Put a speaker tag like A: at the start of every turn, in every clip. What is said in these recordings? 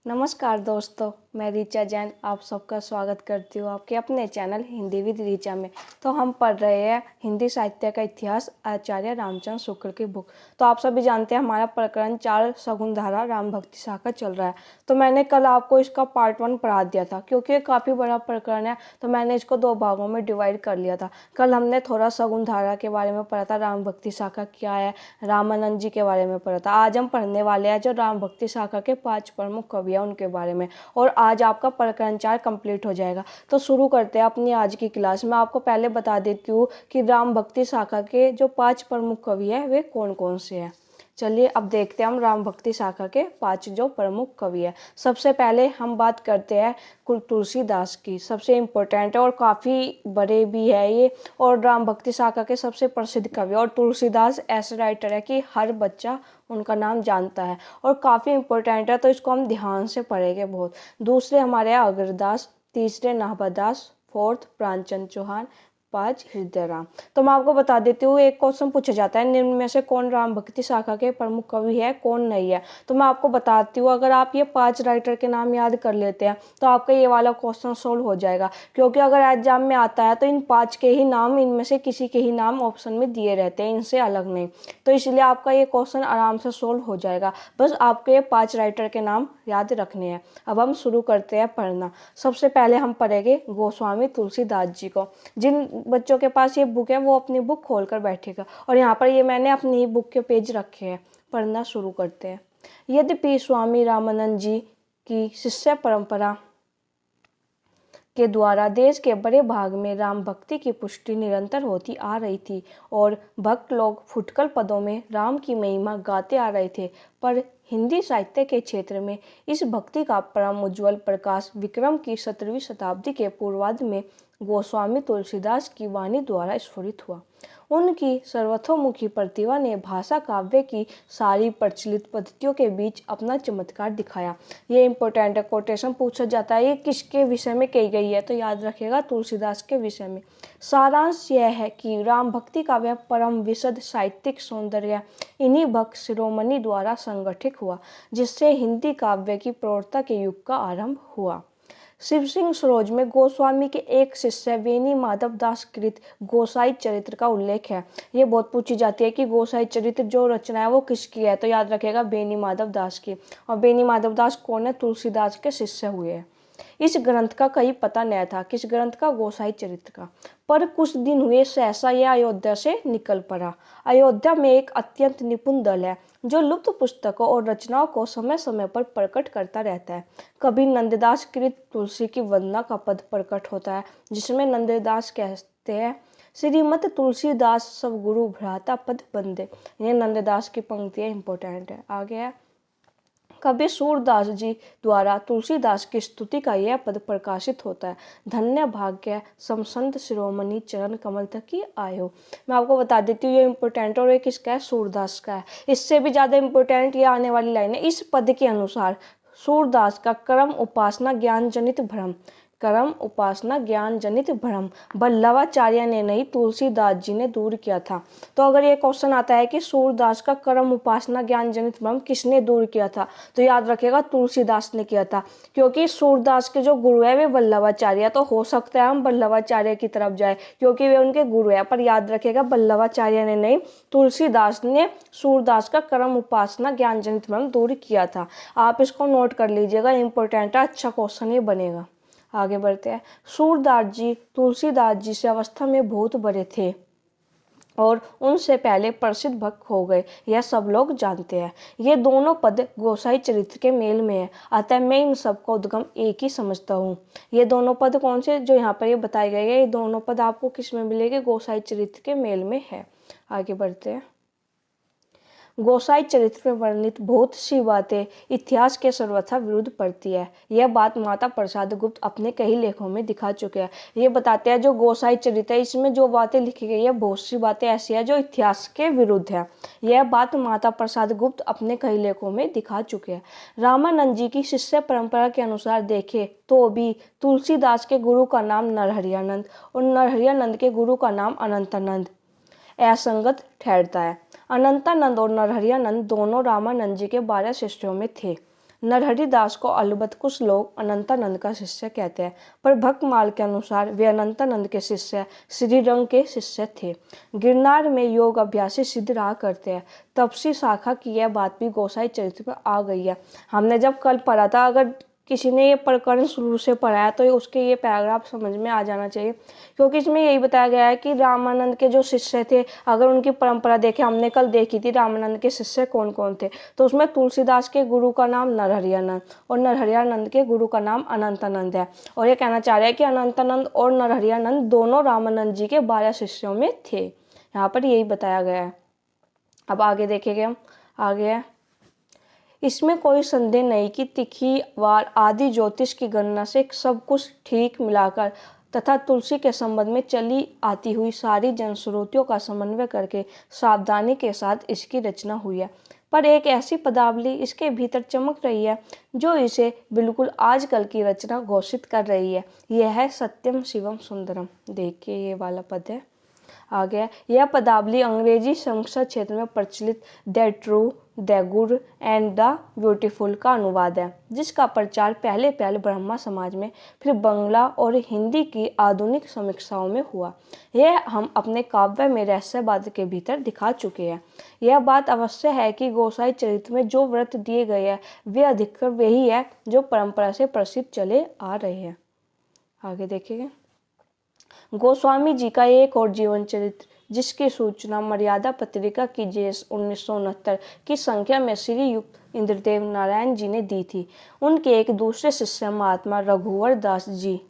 A: नमस्कार दोस्तों, मैं ऋचा जैन आप सबका स्वागत करती हूँ आपके अपने चैनल हिंदी विद ऋचा में। तो हम पढ़ रहे हैं हिंदी साहित्य का इतिहास आचार्य रामचंद्र शुक्ल की बुक। तो आप सभी जानते हैं हमारा प्रकरण 4 शकुंतला राम भक्ति शाखा चल रहा है। तो मैंने कल आपको इसका पार्ट 1 पढ़ा दिया था, क्योंकि ये काफ़ी बड़ा प्रकरण है तो मैंने इसको 2 भागों में डिवाइड कर लिया था। कल हमने थोड़ा शकुंतला के बारे में पढ़ा था, राम भक्ति शाखा क्या है, रामानंद जी के बारे में पढ़ा था। आज हम पढ़ने वाले हैं जो राम भक्ति शाखा के 5 प्रमुख कवि हैं उनके बारे में, और आज आपका प्रकरण 4 कंप्लीट हो जाएगा। तो शुरू करते हैं अपनी आज की क्लास। मैं आपको पहले बता देती हूँ कि राम भक्ति शाखा के जो 5 प्रमुख कवि हैं वे कौन कौन से हैं। चलिए अब देखते हैं हम राम भक्ति शाखा के 5 जो प्रमुख कवि हैं। सबसे पहले हम बात करते हैं तुलसीदास की। सबसे इम्पोर्टेंट है और काफ़ी बड़े भी है ये, और राम भक्ति शाखा के सबसे प्रसिद्ध कवि। और तुलसीदास ऐसे राइटर है कि हर बच्चा उनका नाम जानता है और काफ़ी इम्पोर्टेंट है, तो इसको हम ध्यान से पढ़ेंगे बहुत। दूसरे हमारे हैं अग्रदास, तीसरे नाभादास, फोर्थ प्राणचंद चौहान, 5 हृदय राम। तो मैं आपको बता देती हूँ, एक क्वेश्चन पूछा जाता है निम्न में से कौन राम भक्ति शाखा के प्रमुख कवि है, कौन नहीं है। तो मैं आपको बताती हूँ, अगर आप ये 5 राइटर के नाम याद कर लेते हैं तो आपका ये वाला क्वेश्चन सोल्व हो जाएगा। क्योंकि अगर एग्जाम में आता है तो इन 5 के ही नाम, इनमें से किसी के ही नाम ऑप्शन में दिए रहते हैं, इनसे अलग नहीं। तो इसलिए आपका ये क्वेश्चन आराम से सोल्व हो जाएगा। बस आपको ये 5 राइटर के नाम याद रखने हैं। अब हम शुरू करते हैं पढ़ना। सबसे पहले हम पढ़ेंगे गोस्वामी तुलसीदास जी को। जिन बच्चों के पास ये बुक है वो अपनी बुक खोल कर बैठेगा, और यहाँ पर ये मैंने अपनी ही बुक के पेज रखे हैं। पढ़ना शुरू करते हैं। यद्यपि स्वामी रामानंद जी की शिष्य परंपरा के द्वारा देश के बड़े भाग में राम भक्ति की पुष्टि निरंतर होती आ रही थी और भक्त लोग फुटकल पदों में राम की महिमा गाते आ रहे थे, पर हिंदी साहित्य के क्षेत्र में इस भक्ति का परम उज्ज्वल प्रकाश विक्रम की 17वीं शताब्दी के पूर्वार्ध में गोस्वामी तुलसीदास की वाणी द्वारा स्फुरित हुआ। उनकी सर्वतोमुखी प्रतिभा ने भाषा काव्य की सारी प्रचलित पद्धतियों के बीच अपना चमत्कार दिखाया। ये इंपॉर्टेंट है, कोटेशन पूछा जाता है ये किसके विषय में कही गई है, तो याद रखिएगा तुलसीदास के विषय में। सारांश यह है कि राम भक्ति का वह परम विशद साहित्यिक सौंदर्य इन्हीं भक्त शिरोमणि द्वारा संगठित हुआ, जिससे हिंदी काव्य की प्रौढ़ता के युग का आरंभ हुआ। शिव सिंह सरोज में गोस्वामी के एक शिष्य बेनी माधव दास कृत गोसाई चरित्र का उल्लेख है। ये बहुत पूछी जाती है कि गोसाई चरित्र जो रचना है वो किसकी है, तो याद रखेगा बेनी माधव दास की। और बेनी माधव दास कौन है, तुलसीदास के शिष्य हुए हैं। इस ग्रंथ का कहीं पता नहीं था, किस ग्रंथ का, गोसाई चरित्र का। पर कुछ दिन हुए सहसा यह अयोध्या से निकल पड़ा। अयोध्या में एक अत्यंत निपुण दल है जो लुप्त पुस्तकों और रचनाओं को समय समय पर प्रकट करता रहता है। कभी नंददास कृत तुलसी की वंदना का पद प्रकट होता है, जिसमें नंददास कहते हैं, श्रीमत तुलसीदास सब गुरु भ्राता पद बंदे। ये नंददास की पंक्तियां इंपॉर्टेंट है। आगे है, कवि सूरदास जी द्वारा तुलसीदास की स्तुति का यह पद प्रकाशित होता है, धन्य भाग्य समसंत शिरोमणि चरण कमल तक की आयो। मैं आपको बता देती हूँ ये इंपॉर्टेंट, और ये किसका है, सूरदास का है। इससे भी ज़्यादा इंपॉर्टेंट ये आने वाली लाइन है। इस पद के अनुसार सूरदास का कर्म उपासना ज्ञान जनित भ्रम, कर्म उपासना ज्ञान जनित भ्रम बल्लवाचार्य ने नहीं, तुलसीदास जी ने दूर किया था। तो अगर ये क्वेश्चन आता है कि सूरदास का कर्म उपासना ज्ञान जनित भ्रम किसने दूर किया था, तो याद रखेगा तुलसीदास ने किया था। क्योंकि सूरदास के जो गुरु है वे बल्लवाचार्य, तो हो सकता है हम बल्लवाचार्य की तरफ जाए क्योंकि वे उनके गुरु है, पर याद रखेगा बल्लवाचार्य ने नहीं, तुलसीदास ने सूरदास का कर्म उपासना ज्ञान जनित भ्रम दूर किया था। आप इसको नोट कर लीजिएगा, इंपॉर्टेंट है, अच्छा क्वेश्चन ये बनेगा। आगे बढ़ते हैं। सूरदास जी तुलसीदास जी से अवस्था में बहुत बड़े थे और उनसे पहले प्रसिद्ध भक्त हो गए, यह सब लोग जानते हैं। ये दोनों पद गोसाई चरित्र के मेल में है, अतः मैं इन सबका उद्गम एक ही समझता हूँ। ये दोनों पद कौन से जो यहाँ पर ये बताए गए हैं, ये दोनों पद आपको किस में मिलेंगे, गोसाई चरित्र के मेल में है। आगे बढ़ते हैं। गोसाई चरित्र में वर्णित बहुत सी बातें इतिहास के सर्वथा विरुद्ध पड़ती है। यह बात माता प्रसाद गुप्त अपने कई लेखों में दिखा चुके हैं। ये बताते हैं जो गोसाई चरित्र है इसमें जो बातें लिखी गई है, बहुत सी बातें ऐसी है जो इतिहास के विरुद्ध है। यह बात माता प्रसाद गुप्त अपने कई लेखों में दिखा चुके हैं। रामानंद जी की शिष्य परंपरा के अनुसार देखें तो भी तुलसीदास के गुरु का नाम नरहरियानंद और नरहरियानंद के गुरु का नाम अनंतानंद असंगत ठहरता है। अनंतानंद और नरहरियानंद दोनों रामानंद जी के 12 शिष्यों में थे। नरहरि दास को अलबत्त कुछ लोग अनंतानंद का शिष्य कहते हैं, पर भक्तमाल के अनुसार वे अनंतानंद के शिष्य श्रीरंग के शिष्य थे। गिरनार में योग अभ्यासी सिद्ध रहा करते हैं। तपसी शाखा की यह बात भी गोसाई चरित्र में आ गई है। हमने जब कल पढ़ा था, अगर किसी ने ये प्रकरण शुरू से पढ़ा है तो उसके ये पैराग्राफ समझ में आ जाना चाहिए, क्योंकि इसमें यही बताया गया है कि रामानंद के जो शिष्य थे, अगर उनकी परंपरा देखें, हमने कल देखी थी रामानंद के शिष्य कौन कौन थे, तो उसमें तुलसीदास के गुरु का नाम नरहरियानंद और नरहरियानंद के गुरु का नाम अनंतानंद है। और ये कहना चाह रहे हैं कि अनंतानंद और नरहरियानंद दोनों रामानंद जी के 12 शिष्यों में थे। यहाँ पर यही बताया गया है। अब आगे देखेंगे हम। आगे है, इसमें कोई संदेह नहीं कि तिथि वार आदि ज्योतिष की गणना से सब कुछ ठीक मिलाकर तथा तुलसी के संबंध में चली आती हुई सारी जनश्रुतियों का समन्वय करके सावधानी के साथ इसकी रचना हुई है। पर एक ऐसी पदावली इसके भीतर चमक रही है जो इसे बिल्कुल आजकल की रचना घोषित कर रही है। यह है सत्यम शिवम सुंदरम। देखिए ये वाला पद है। आ गया, यह पदावली अंग्रेजी संसद क्षेत्र में प्रचलित the true, the good and the beautiful का अनुवाद है, जिसका प्रचार पहले ब्रह्मा समाज में, फिर बंगला और हिंदी की आधुनिक समीक्षाओं में हुआ। यह हम अपने काव्य में रहस्यवाद के भीतर दिखा चुके हैं। यह बात अवश्य है कि गोसाई चरित्र में जो व्रत दिए गए हैं वे अधिकतर वही है जो परंपरा से प्रसिद्ध चले आ रहे हैं। आगे देखेंगे, गोस्वामी जी का एक और जीवन चरित्र, जिसकी सूचना मर्यादा पत्रिका की जेस 1969 की संख्या में श्री युक्त इंद्रदेव नारायण जी ने दी थी, उनके एक दूसरे शिष्य महात्मा रघुवर दास जी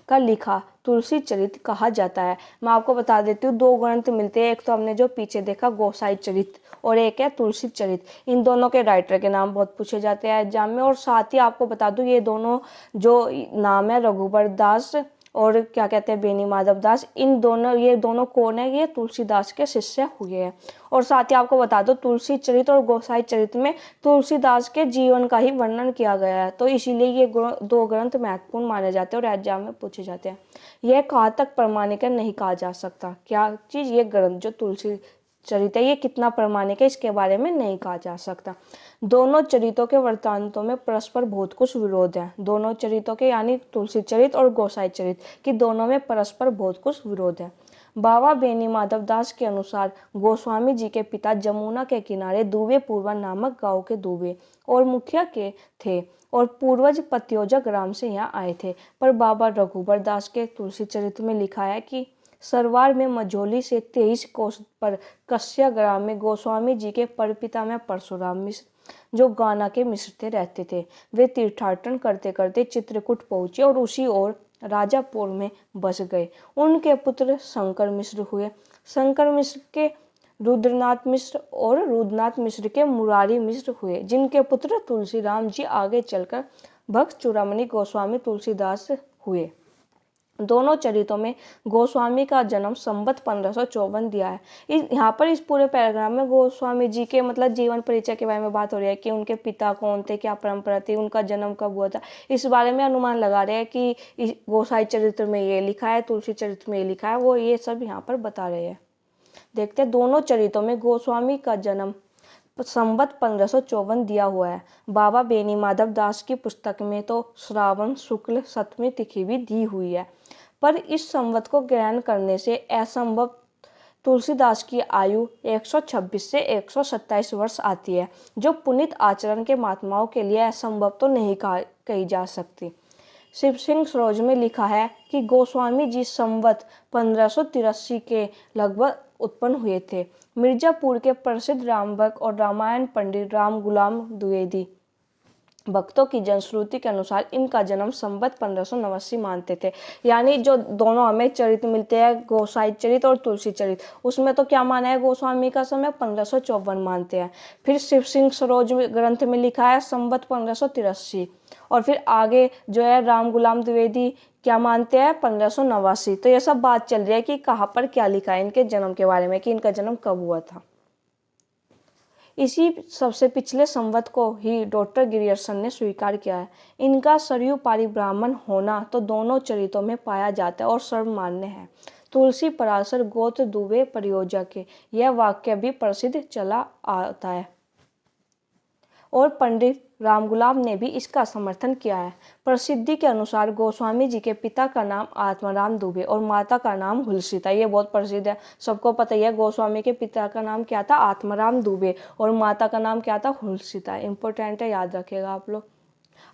A: का लिखा तुलसी चरित्र कहा जाता है। मैं आपको बता देती हूँ, 2 ग्रंथ मिलते हैं। एक तो हमने जो पीछे देखा गोसाई चरित्र और एक है तुलसी चरित्र। इन दोनों के राइटर के नाम बहुत पूछे जाते हैं एग्जाम में। और साथ ही आपको बता दूँ, ये दोनों जो नाम है रघुवर दास और क्या कहते हैं बेनी माधव दास, ये दोनों कौन है? ये तुलसीदास के शिष्य हुए हैं। और साथ ही आपको बता दो, तुलसी चरित्र और गोसाई चरित्र में तुलसीदास के जीवन का ही वर्णन किया गया है, तो इसीलिए ये 2 ग्रंथ महत्वपूर्ण माने जाते हैं और एग्जाम में पूछे जाते हैं। यह कहाँ तक प्रमाणिक है नहीं कहा जा सकता। क्या चीज़? ये ग्रंथ जो तुलसी चरित्र है ये कितना प्रमाणिक है इसके बारे में नहीं कहा जा सकता। दोनों चरित्रों के वृत्तांतों में परस्पर बहुत कुछ विरोध है। दोनों चरित्रों के यानी तुलसी चरित्र और गोसाई चरित्र की दोनों में परस्पर बहुत कुछ विरोध है। बाबा बेनी माधव दास के अनुसार गोस्वामी जी के पिता जमुना के किनारे दुबे पूर्वा नामक गांव के दुबे और मुखिया के थे और पूर्वज पत्योजा ग्राम से यहाँ आए थे। पर बाबा रघुबर दास के तुलसी चरित्र में लिखा है कि सरवार में मझोली से 23 कोस पर कस्या ग्राम में गोस्वामी जी के परपिता में परशुराम मिश्र, जो गाना के मिश्र थे, रहते थे। वे तीर्थाटन करते करते चित्रकूट पहुंचे और उसी ओर राजापुर में बस गए। उनके पुत्र शंकर मिश्र हुए। शंकर मिश्र के रुद्रनाथ मिश्र और रुद्रनाथ मिश्र के मुरारी मिश्र हुए, जिनके पुत्र तुलसीराम जी आगे चलकर भक्त चूड़ामणि गोस्वामी तुलसीदास हुए। दोनों चरित्रों में गोस्वामी का जन्म संवत 1554 दिया है। यहाँ पर इस पूरे पैराग्राफ में गोस्वामी जी के मतलब जीवन परिचय के बारे में बात हो रही है कि उनके पिता कौन थे, क्या परंपरा थी, उनका जन्म कब हुआ था। इस बारे में अनुमान लगा रहे हैं कि गोसाई चरित्र में ये लिखा है, तुलसी चरित्र में ये लिखा है, वो ये सब यहाँ पर बता रहे हैं। देखते हैं, दोनों चरित्रों में गोस्वामी का जन्म संवत 1554 दिया हुआ है। बाबा बेनी माधव दास की पुस्तक में तो श्रावण शुक्ल 7वीं तिथि भी दी हुई है, पर इस संवत को ग्रहण करने से असंभव तुलसीदास की आयु 126 से 127 वर्ष आती है, जो पुनीत आचरण के महात्माओं के लिए असंभव तो नहीं कही जा सकती। शिव सिंह सरोज में लिखा है कि गोस्वामी जी संवत 1583 के लगभग उत्पन्न हुए थे। मिर्जापुर के प्रसिद्ध रामभक्त और रामायण पंडित राम गुलाम द्विवेदी भक्तों की जनश्रुति के अनुसार इनका जन्म संवत 1589 मानते थे। यानी जो दोनों हमें चरित्र मिलते हैं, गोसाई चरित्र और तुलसी चरित्र, उसमें तो क्या माना है, गोस्वामी का समय 1554 मानते हैं। फिर शिव सिंह सरोज ग्रंथ में लिखा है संवत 1583, और फिर आगे जो है राम गुलाम द्विवेदी क्या मानते हैं, 1589। तो ये सब बात चल रही है कि कहाँ पर क्या लिखा है इनके जन्म के बारे में, कि इनका जन्म कब हुआ था। इसी सबसे पिछले संवत को ही डॉक्टर गिरियर्सन ने स्वीकार किया है। इनका सरयू पारी ब्राह्मण होना तो दोनों चरित्रों में पाया जाता है और सर्वमान्य है। तुलसी पराशर गोत्र दुबे परियोजा के यह वाक्य भी प्रसिद्ध चला आता है। और पंडित रामगुलाब ने भी इसका समर्थन किया है। प्रसिद्धि के अनुसार गोस्वामी जी के पिता का नाम आत्माराम दुबे और माता का नाम हुलसी था। ये बहुत प्रसिद्ध है, सबको पता ही है। गोस्वामी के पिता का नाम क्या था? आत्माराम दुबे और माता का नाम क्या था? हुलसी था। इंपॉर्टेंट है, याद रखिएगा आप लोग।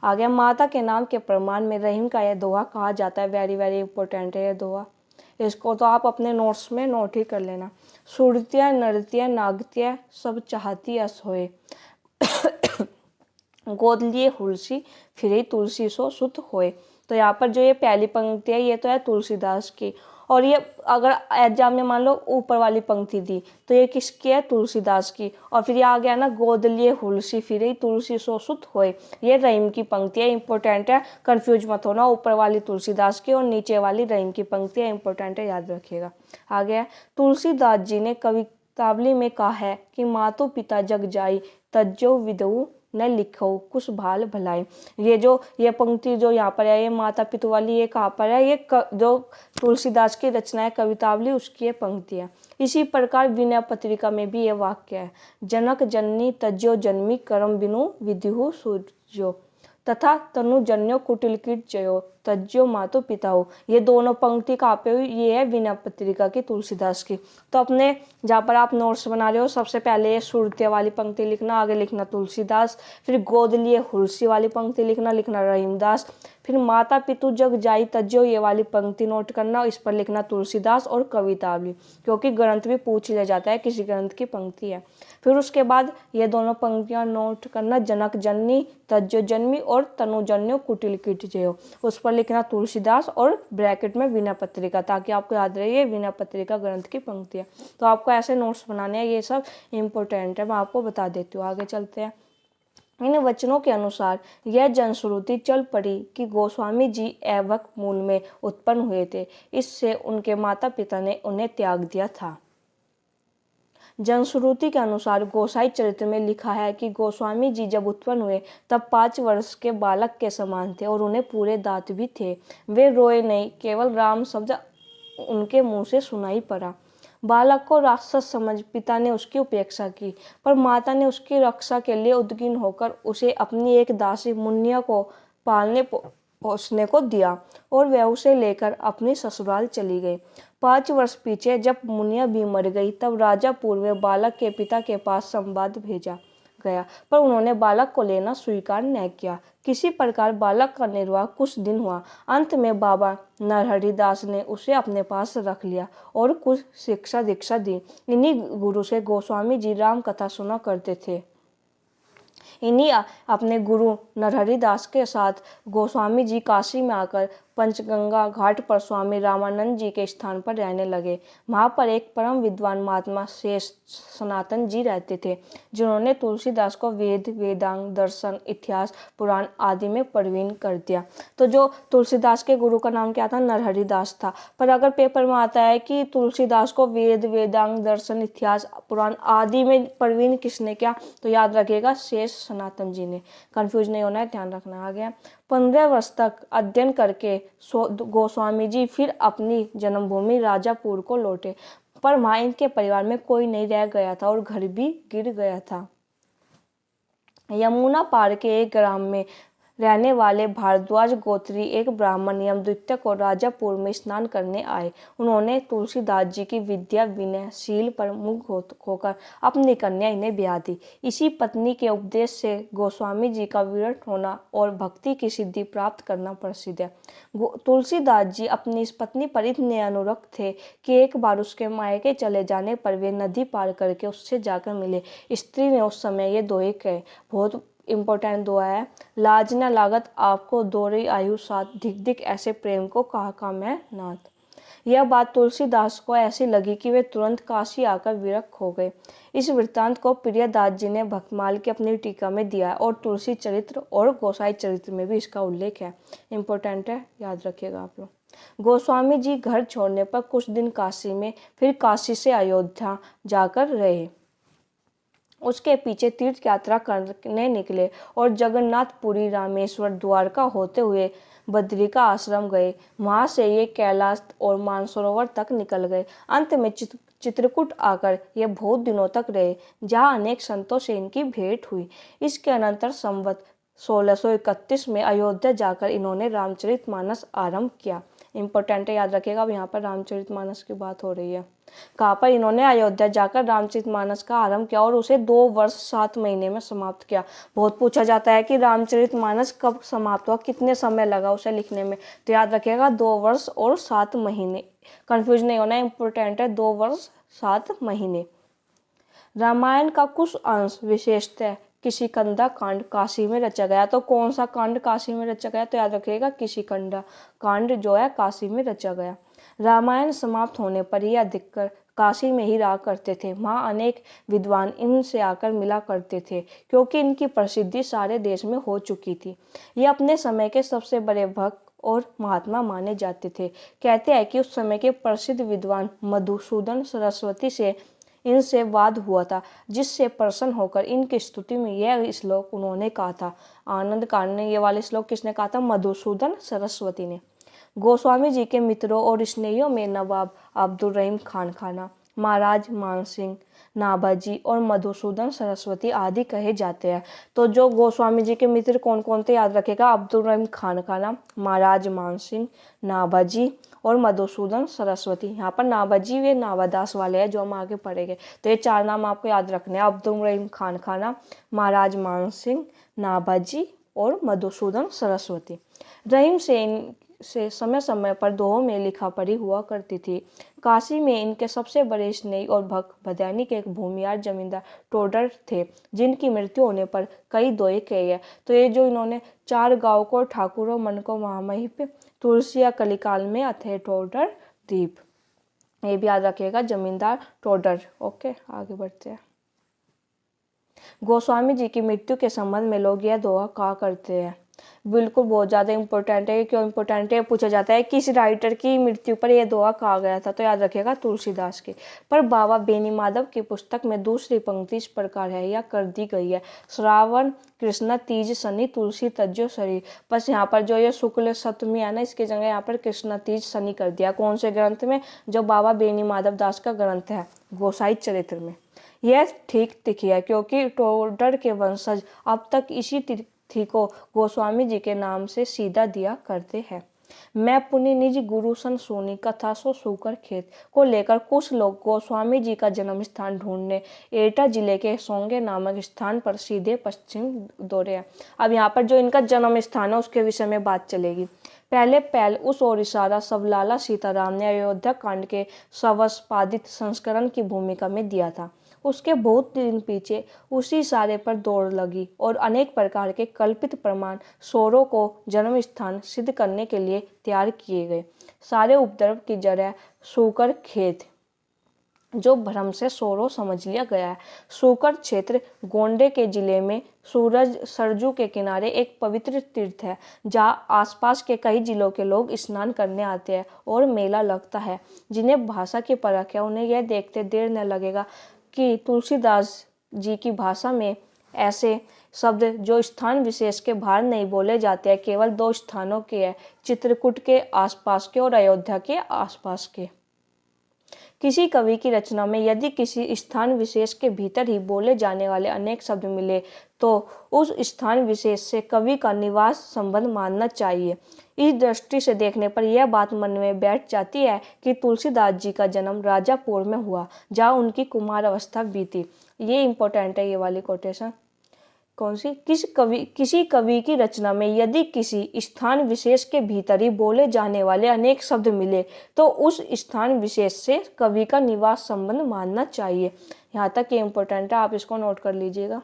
A: आगे माता के नाम के प्रमाण में रहीम का यह दोहा कहा जाता है। वेरी वेरी इंपॉर्टेंट है ये दोहा, इसको तो आप अपने नोट्स में नोट ही कर लेना। सुरतिया नृत्य नागत्य सब चाहती अस होए, गोद लिए हुलसी फिरे तुलसी सो सुत होए। तो यहाँ पर जो ये पहली पंक्ति है ये तो है तुलसीदास की, और ये अगर एग्जाम में मान लो ऊपर वाली पंक्ति दी तो ये किसकी है? तुलसीदास की। और फिर ये आ गया ना, गोद लिए हुलसी फिरे तुलसी सो सुत होए, ये रहीम की पंक्ति है। इंपॉर्टेंट है, कंफ्यूज मत होना। ऊपर वाली तुलसीदास की और नीचे वाली रहीम की पंक्ति है, इंपॉर्टेंट है, याद रखिएगा। आ गया तुलसीदास जी ने कवितावली में कहा है कि मातो पिता जग जाई तज्जो विदऊ न लिखो कुछ भाल भलाई। ये पंक्ति जो यहाँ पर है ये माता पिता वाली, ये कहाँ पर है? जो तुलसीदास की रचना है कवितावली उसकी ये पंक्ति है। इसी प्रकार विनय पत्रिका में भी ये वाक्य है, जनक जननी तज्जो जन्मी करम बिनु विधिहु सूर्यो तथा तनु जन्यो कुटिल कीट जयो तज्जो मातो पिता हो। ये दोनों पंक्ति कहाँ पे हुई? ये है विनय पत्रिका की, तुलसीदास की। तो अपने जहाँ पर आप नोट्स बना रहे हो सबसे पहले ये सुरते वाली पंक्ति लिखना, आगे लिखना तुलसीदास, फिर गोद लिए हुलसी वाली पंक्ति लिखना रहीमदास, फिर माता पितु जग जाई तज्जो ये वाली पंक्ति नोट करना, इस पर लिखना तुलसीदास और कवितावली, क्योंकि ग्रंथ भी पूछ लिया जाता है किसी ग्रंथ की पंक्ति है। फिर उसके बाद ये दोनों पंक्तियां नोट करना, जनक जननी तज्जो जन्मी और तनु जन्यो कुटिल कीट जयो, उस पर लिखना तुलसीदास और ब्रैकेट में विनय पत्रिका, ताकि आपको याद रहे ये विनय पत्रिका ग्रंथ की पंक्ति है। तो आपको ऐसे नोट्स बनाने हैं, ये सब इंपॉर्टेंट है, मैं आपको बता देती हूँ। आगे चलते हैं। इन वचनों के अनुसार यह जनश्रुति चल पड़ी कि गोस्वामी जी ऐवक मूल में उत्पन्न हुए थे, इससे उनके माता पिता ने उन्हें त्याग दिया था। जनश्रुति के अनुसार गोसाई चरित्र में लिखा है कि गोस्वामी जी जब उत्पन्न हुए तब 5 वर्ष के बालक के समान थे और उन्हें पूरे दांत भी थे। वे रोए नहीं, केवल राम शब्द उनके मुंह से सुनाई पड़ा। बालक को राक्षस समझ पिता ने उसकी उपेक्षा की, पर माता ने उसकी रक्षा के लिए उद्विग्न होकर उसे अपनी एक दासी मुन्निया को पालने पोसने को दिया और वह उसे लेकर अपनी ससुराल चली गई। 5 वर्ष पीछे जब मुनिया भी मर गई तब राजा पूर्व बालक के पिता के पास संवाद भेजा गया, पर उन्होंने बालक को लेना स्वीकार न किया। किसी प्रकार बालक का निर्वाह कुछ दिन हुआ। अंत में बाबा नरहरि दास ने उसे अपने पास रख लिया और कुछ शिक्षा दीक्षा दी। इन्हीं गुरु से गोस्वामी जी राम कथा सुना करते थे। इन्हीं अपने गुरु नरहरि दास के साथ गोस्वामी जी काशी में आकर पंचगंगा घाट पर स्वामी रामानंद जी के स्थान पर रहने लगे। वहाँ पर एक परम विद्वान महात्मा शेष सनातन जी रहते थे, जिन्होंने तुलसीदास को वेद वेदांग दर्शन इतिहास पुराण आदि में प्रवीण कर दिया। तो जो तुलसीदास के गुरु का नाम क्या था? नरहरि दास था। पर अगर पेपर में आता है कि तुलसीदास को वेद वेदांग दर्शन इतिहास पुराण आदि में प्रवीण किसने किया, तो याद रखिएगा शेष सनातन जी ने। कंफ्यूज नहीं होना है, ध्यान रखना। आ गया 15 वर्ष तक अध्ययन करके गोस्वामी जी फिर अपनी जन्मभूमि राजापुर को लौटे, पर वहाँ इनके परिवार में कोई नहीं रह गया था और घर भी गिर गया था। यमुना पार के एक ग्राम में रहने वाले भारद्वाज गोत्री एक ब्राह्मण यमद्वितीय को राजापुर में स्नान करने आए। उन्होंने तुलसीदास जी की विद्या विनय शील पर मुग्ध होकर अपनी कन्या इन्हें ब्याह दी। इसी पत्नी के उपदेश से गोस्वामी जी का विरत होना और भक्ति की सिद्धि प्राप्त करना प्रसिद्ध है। तुलसीदास जी अपनी इस पत्नी पर इतने अनुरक्त थे कि एक बार उसके मायके चले जाने पर वे नदी पार करके उससे जाकर मिले। स्त्री ने उस समय ये दोहे कहे, बहुत इंपॉर्टेंट दुआ है, लाज न लागत आपको दोहरी आयु साथ, धिक धिक ऐसे प्रेम को कहा मैं नाथ। यह बात तुलसीदास को ऐसी लगी कि वे तुरंत काशी आकर विरक्त हो गए। इस वृत्तांत को प्रियदास जी ने भक्तमाल की अपनी टीका में दिया है और तुलसी चरित्र और गोसाई चरित्र में भी इसका उल्लेख है। इंपॉर्टेंट है, याद रखिएगा आप लोग। गोस्वामी जी घर छोड़ने पर कुछ दिन काशी में, फिर काशी से अयोध्या जाकर रहे। उसके पीछे तीर्थ यात्रा करने निकले और जगन्नाथपुरी रामेश्वर द्वारका होते हुए बद्रिका आश्रम गए। वहां से ये कैलाश और मानसरोवर तक निकल गए। अंत में चित्रकूट आकर ये बहुत दिनों तक रहे, जहाँ अनेक संतों से इनकी भेंट हुई। इसके अनंतर संवत 1631 में अयोध्या जाकर इन्होंने रामचरितमानस आरंभ किया। इम्पोर्टेंट है, याद रखिएगा, अब यहाँ पर रामचरितमानस की बात हो रही है। कहाँ पर? इन्होंने अयोध्या जाकर रामचरितमानस का आरंभ किया और उसे 2 वर्ष 7 महीने में समाप्त किया। बहुत पूछा जाता है कि रामचरितमानस कब समाप्त हुआ, कितने समय लगा उसे लिखने में, तो याद रखिएगा 2 वर्ष और 7 महीने। कंफ्यूज नहीं होना, इम्पोर्टेंट है, 2 वर्ष 7 महीने। रामायण का कुछ अंश विशेषतः किशिकंधा कांड काशी में रचा गया। तो कौन सा कांड काशी में रचा गया? तो याद रखिएगा किशिकंधा कांड जो है काशी में रचा गया। रामायण समाप्त होने पर ये अधिकतर काशी में ही रहा करते थे। वहाँ अनेक विद्वान इनसे आकर मिला करते थे, क्योंकि इनकी प्रसिद्धि सारे देश में हो चुकी थी। ये अपने समय के सबसे बड़े भक्त और महात्मा माने जाते थे। कहते हैं कि उस समय के प्रसिद्ध विद्वान मधुसूदन सरस्वती से इनसे वाद हुआ था, जिससे प्रसन्न होकर इनकी स्तुति में यह श्लोक उन्होंने कहा था। आनंद कांड ने ये वाले श्लोक किसने कहा था? मधुसूदन सरस्वती ने। गोस्वामी जी के मित्रों और स्नेहियों में नवाब अब्दुल रहीम खान खाना, महाराज मान सिंह, नाभाजी और मधुसूदन सरस्वती आदि कहे जाते हैं। तो जो गोस्वामी जी के मित्र कौन कौन थे, याद रखेगा, अब्दुल रहीम खान खाना, महाराज मान सिंह, नाभाजी और मधुसूदन सरस्वती। यहाँ पर नाभाजी वे नाभादास वाले हैं जो हम आगे पढ़ेंगे। तो ये 4 नाम आपको याद रखने हैं, अब्दुल रहीम खान खाना, महाराज मान सिंह, नाभाजी और मधुसूदन सरस्वती। रहीम से समय समय पर दोहों में लिखा पढ़ी हुआ करती थी। काशी में इनके सबसे बड़े स्नेही और भक्त भदैनी के एक भूमियार जमींदार टोडर थे, जिनकी मृत्यु होने पर कई दोहे कहे हैं। तो ये जो इन्होंने 4 गाँव को ठाकुरों मन को महामहिप तुलसिया कलिकाल में अथे टोडर द्वीप, ये भी याद रखिएगा, जमींदार टोडर। ओके, आगे बढ़ते हैं। गोस्वामी जी की मृत्यु के संबंध में लोग यह दोहा कहा करते हैं। बिल्कुल बहुत ज़्यादा इंपॉर्टेंट है। क्यों इंपॉर्टेंट है? पूछा जाता है किस राइटर की मृत्यु पर यह दोहा कहा गया था, तो याद रखिएगा तुलसीदास की। पर बाबा बेनी माधव की पुस्तक में दूसरी पंक्ति इस प्रकार है या कर दी गई है, श्रावण कृष्ण तीज शनि तुलसी तज्जो शरीर। बस यहाँ पर जो ये शुक्ल सप्तमी है ना, इसकी जगह यहाँ पर कृष्ण तीज शनि कर दिया। कौन से ग्रंथ में? जो बाबा बेनी माधव दास का ग्रंथ है गोसाई चरित्र में। यह ठीक तिथि है क्योंकि टोडर के वंशज अब तक इसी तिथि को गोस्वामी जी के नाम से सीधा दिया करते हैं। मैं पुनि निज गुरु सन सोनी कथा सो सूकर खेत को लेकर कुछ लोग गोस्वामी जी का जन्म स्थान ढूंढने एटा जिले के सोंगे नामक स्थान पर सीधे पश्चिम दौड़े हैं। अब यहाँ पर जो इनका जन्म स्थान है उसके विषय में बात चलेगी। पहले उस ओर इशारा सबलाला सीताराम ने अयोध्या कांड के सवस्पादित संस्करण की भूमिका में दिया था। उसके बहुत दिन पीछे उसी इशारे पर दौड़ लगी और अनेक प्रकार के कल्पित प्रमाण सोरों को जन्म स्थान सिद्ध करने के लिए तैयार किए गए। सारे उपद्रव की जड़ है सूकर खेत, जो भ्रम से सोरो समझ लिया गया है। सूकर क्षेत्र गोंडे के जिले में सूरज सरजू के किनारे एक पवित्र तीर्थ है, जहाँ आसपास के कई जिलों के लोग स्नान करने आते हैं और मेला लगता है। जिन्हें भाषा की परख है उन्हें यह देखते देर न लगेगा कि तुलसीदास जी की भाषा में ऐसे शब्द जो स्थान विशेष के बाहर नहीं बोले जाते हैं, केवल 2 स्थानों के हैं, चित्रकूट के आसपास के और अयोध्या के आसपास के। किसी कवि की रचना में यदि किसी स्थान विशेष के भीतर ही बोले जाने वाले अनेक शब्द मिले तो उस स्थान विशेष से कवि का निवास संबंध मानना चाहिए। इस दृष्टि से देखने पर यह बात मन में बैठ जाती है कि तुलसीदास जी का जन्म राजापुर में हुआ, जहाँ उनकी कुमार अवस्था बीती। ये इंपॉर्टेंट है, ये वाली कोटेशन। कौन सी? किसी कवि की रचना में यदि किसी स्थान विशेष के भीतर ही बोले जाने वाले अनेक शब्द मिले तो उस स्थान विशेष से कवि का निवास संबंध मानना चाहिए। यहाँ तक ये इंपॉर्टेंट है, आप इसको नोट कर लीजिएगा।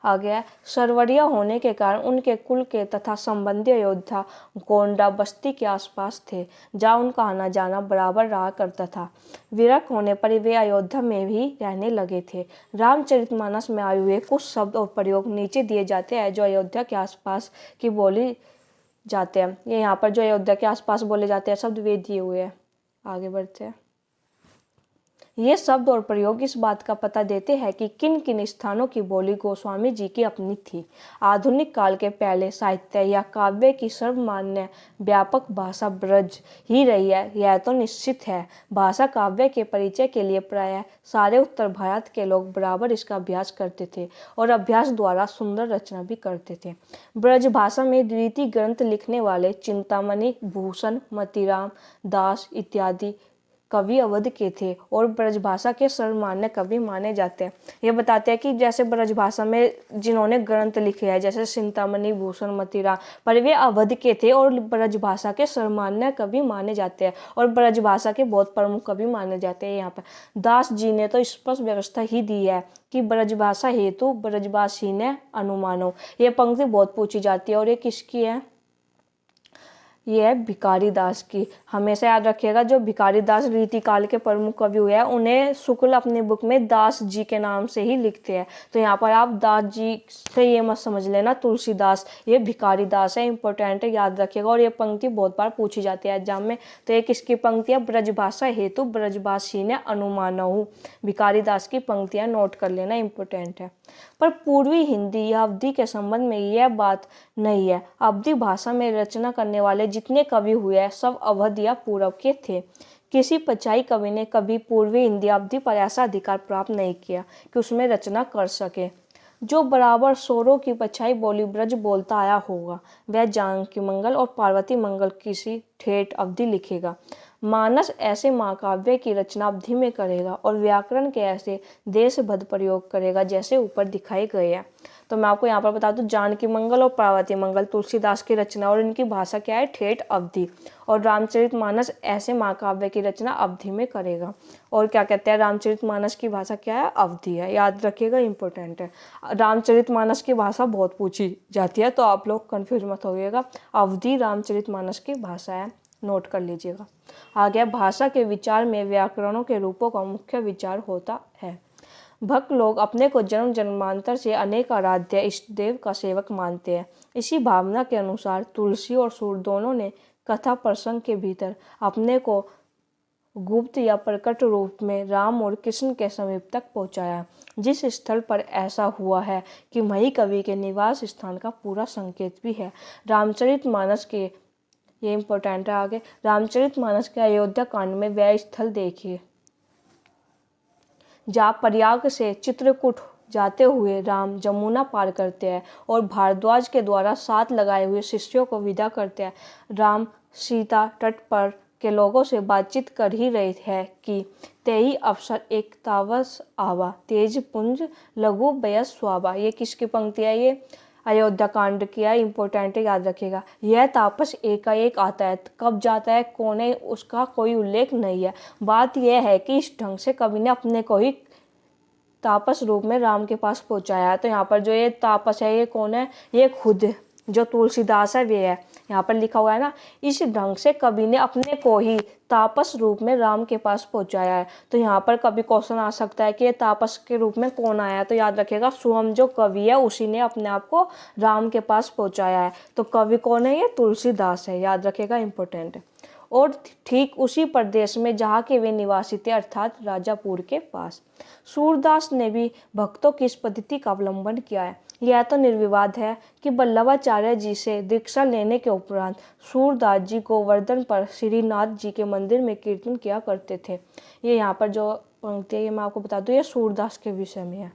A: आ गया सरवरिया होने के कारण उनके कुल के तथा संबंधी अयोध्या गोंडा बस्ती के आसपास थे, जहाँ उनका आना जाना बराबर रहा करता था। विरक्त होने पर वे अयोध्या में भी रहने लगे थे। रामचरितमानस में आए हुए कुछ शब्द और प्रयोग नीचे दिए जाते हैं जो अयोध्या के आसपास की बोली जाते हैं। ये यहाँ पर जो अयोध्या के आसपास बोले जाते हैं शब्द वे दिए हुए हैं। आगे बढ़ते हैं। ये शब्द और प्रयोग इस बात का पता देते हैं कि किन किन स्थानों की बोली गोस्वामी जी की अपनी थी। आधुनिक काल के पहले साहित्य या काव्य की सर्वमान्य व्यापक भाषा ब्रज ही रही है, यह तो निश्चित है। भाषा काव्य के परिचय के लिए प्रायः सारे उत्तर भारत के लोग बराबर इसका अभ्यास करते थे और अभ्यास द्वारा सुंदर रचना भी करते थे। ब्रज भाषा में द्वितीय ग्रंथ लिखने वाले चिंतामणि, भूषण, मतीराम दास इत्यादि कवि अवध के थे और ब्रजभाषा के सर्वमान्य कवि माने जाते हैं। ये बताते हैं कि जैसे ब्रजभाषा में जिन्होंने ग्रंथ लिखे हैं जैसे चिंतामणि, भूषण, मतीराम, पर वे अवध के थे और ब्रजभाषा के सर्वमान्य कवि माने जाते हैं और ब्रजभाषा के बहुत प्रमुख कवि माने जाते हैं। यहाँ पर दास जी ने तो स्पष्ट व्यवस्था ही दी है कि ब्रजभाषा हेतु ब्रजभाषी ने अनुमानो। ये पंक्ति बहुत पूछी जाती है और ये किसकी है? ये है भिखारी दास की। हमेशा याद रखिएगा, जो भिखारी दास रीतिकाल के प्रमुख कवि हुए हैं उन्हें शुक्ल अपनी बुक में दास जी के नाम से ही लिखते हैं। तो यहाँ पर आप दास जी से ये मत समझ लेना तुलसीदास, ये भिखारी दास है, इंपॉर्टेंट है, याद रखिएगा। और ये पंक्ति बहुत बार पूछी जाती है एग्जाम में। तो ये किसकी पंक्ति है? ब्रजभाषा हेतु ब्रजभाषी ने अनुमानहु, भिखारी दास की पंक्तियां नोट कर लेना, इंपॉर्टेंट है। पर पूर्वी हिंदी या अवधी के संबंध में यह बात नहीं है। अवधी भाषा में रचना करने वाले जितने कवि हुए हैं सब अवध या पूर्व के थे। किसी पचाई कवि ने कभी पूर्वी हिंदी अवधि पर ऐसा अधिकार प्राप्त नहीं किया कि उसमें रचना कर सके। जो बराबर स्वरों की पचाई बोली ब्रज बोलता आया होगा वह जानकी मंगल और पार्वती मंगल किसी ठेठ अवधि लिखेगा। मानस ऐसे महाकाव्य की रचना अवधि में करेगा और व्याकरण के ऐसे देशबद्ध प्रयोग करेगा जैसे ऊपर दिखाए गए हैं। तो मैं आपको यहाँ पर बता दूं, जानकी मंगल और पार्वती मंगल तुलसीदास की रचना और इनकी भाषा क्या है? ठेठ अवधि। और रामचरितमानस ऐसे महाकाव्य की रचना अवधि में करेगा। और क्या कहते हैं? रामचरितमानस की भाषा क्या है? अवधि है, याद रखिएगा, इंपॉर्टेंट है। रामचरितमानस की भाषा बहुत पूछी जाती है तो आप लोग कंफ्यूज मत होइएगा। अवधि रामचरितमानस की भाषा है, नोट कर लीजिएगा। आगे भाषा के विचार में व्याकरणों के रूपों का मुख्य विचार होता है। भक्त लोग अपने को जन्म जन्मांतर से अनेक आराध्य इष्ट देव का सेवक मानते हैं। इसी भावना के अनुसार तुलसी और सूर दोनों ने कथा प्रसंग के भीतर अपने को गुप्त या प्रकट रूप में राम और कृष्ण के समीप तक पहुंचाया। जिस स्थल पर ऐसा हुआ है कि वही कवि के निवास स्थान का पूरा संकेत भी है। रामचरितमानस के, ये इंपॉर्टेंट है आगे, रामचरितमानस के अयोध्या कांड में वह स्थल देखिए जहाँ प्रयाग से चित्रकूट जाते हुए राम जमुना पार करते हैं और भारद्वाज के द्वारा साथ लगाए हुए शिष्यों को विदा करते हैं। राम सीता तट पर के लोगों से बातचीत कर ही रहे हैं कि तेई अवसर एक तावस आवा तेज पुंज लघु बयस स्वाबा। ये किसकी पंक्ति है? ये अयोध्या कांड किया, इंपॉर्टेंट है, याद रखिएगा। यह तापस एकाएक आता है, कब जाता है, कौन है, उसका कोई उल्लेख नहीं है। बात यह है कि इस ढंग से कवि ने अपने को ही तापस रूप में राम के पास पहुंचाया है। तो यहाँ पर जो ये तापस है ये कौन है? ये खुद जो तुलसीदास है वे है। यहाँ पर लिखा हुआ है ना, इस ढंग से कवि ने अपने को ही तापस रूप में राम के पास पहुंचाया है। तो यहाँ पर कभी क्वेश्चन आ सकता है कि ये तापस के रूप में कौन आया? तो याद रखिएगा स्वयं जो कवि है उसी ने अपने आप को राम के पास पहुंचाया है। तो कवि कौन है? ये तुलसीदास है, याद रखिएगा, इंपॉर्टेंट है। और ठीक उसी प्रदेश में जहाँ के वे निवासी थे अर्थात राजापुर के पास। सूरदास ने भी भक्तों की इस पद्धति का अवलंबन किया है। यह तो निर्विवाद है कि वल्लभाचार्य जी से दीक्षा लेने के उपरांत सूरदास जी गोवर्धन पर श्रीनाथ जी के मंदिर में कीर्तन किया करते थे। ये यहाँ पर जो पंक्ति है ये मैं आपको बता दूं, ये सूरदास के विषय में है।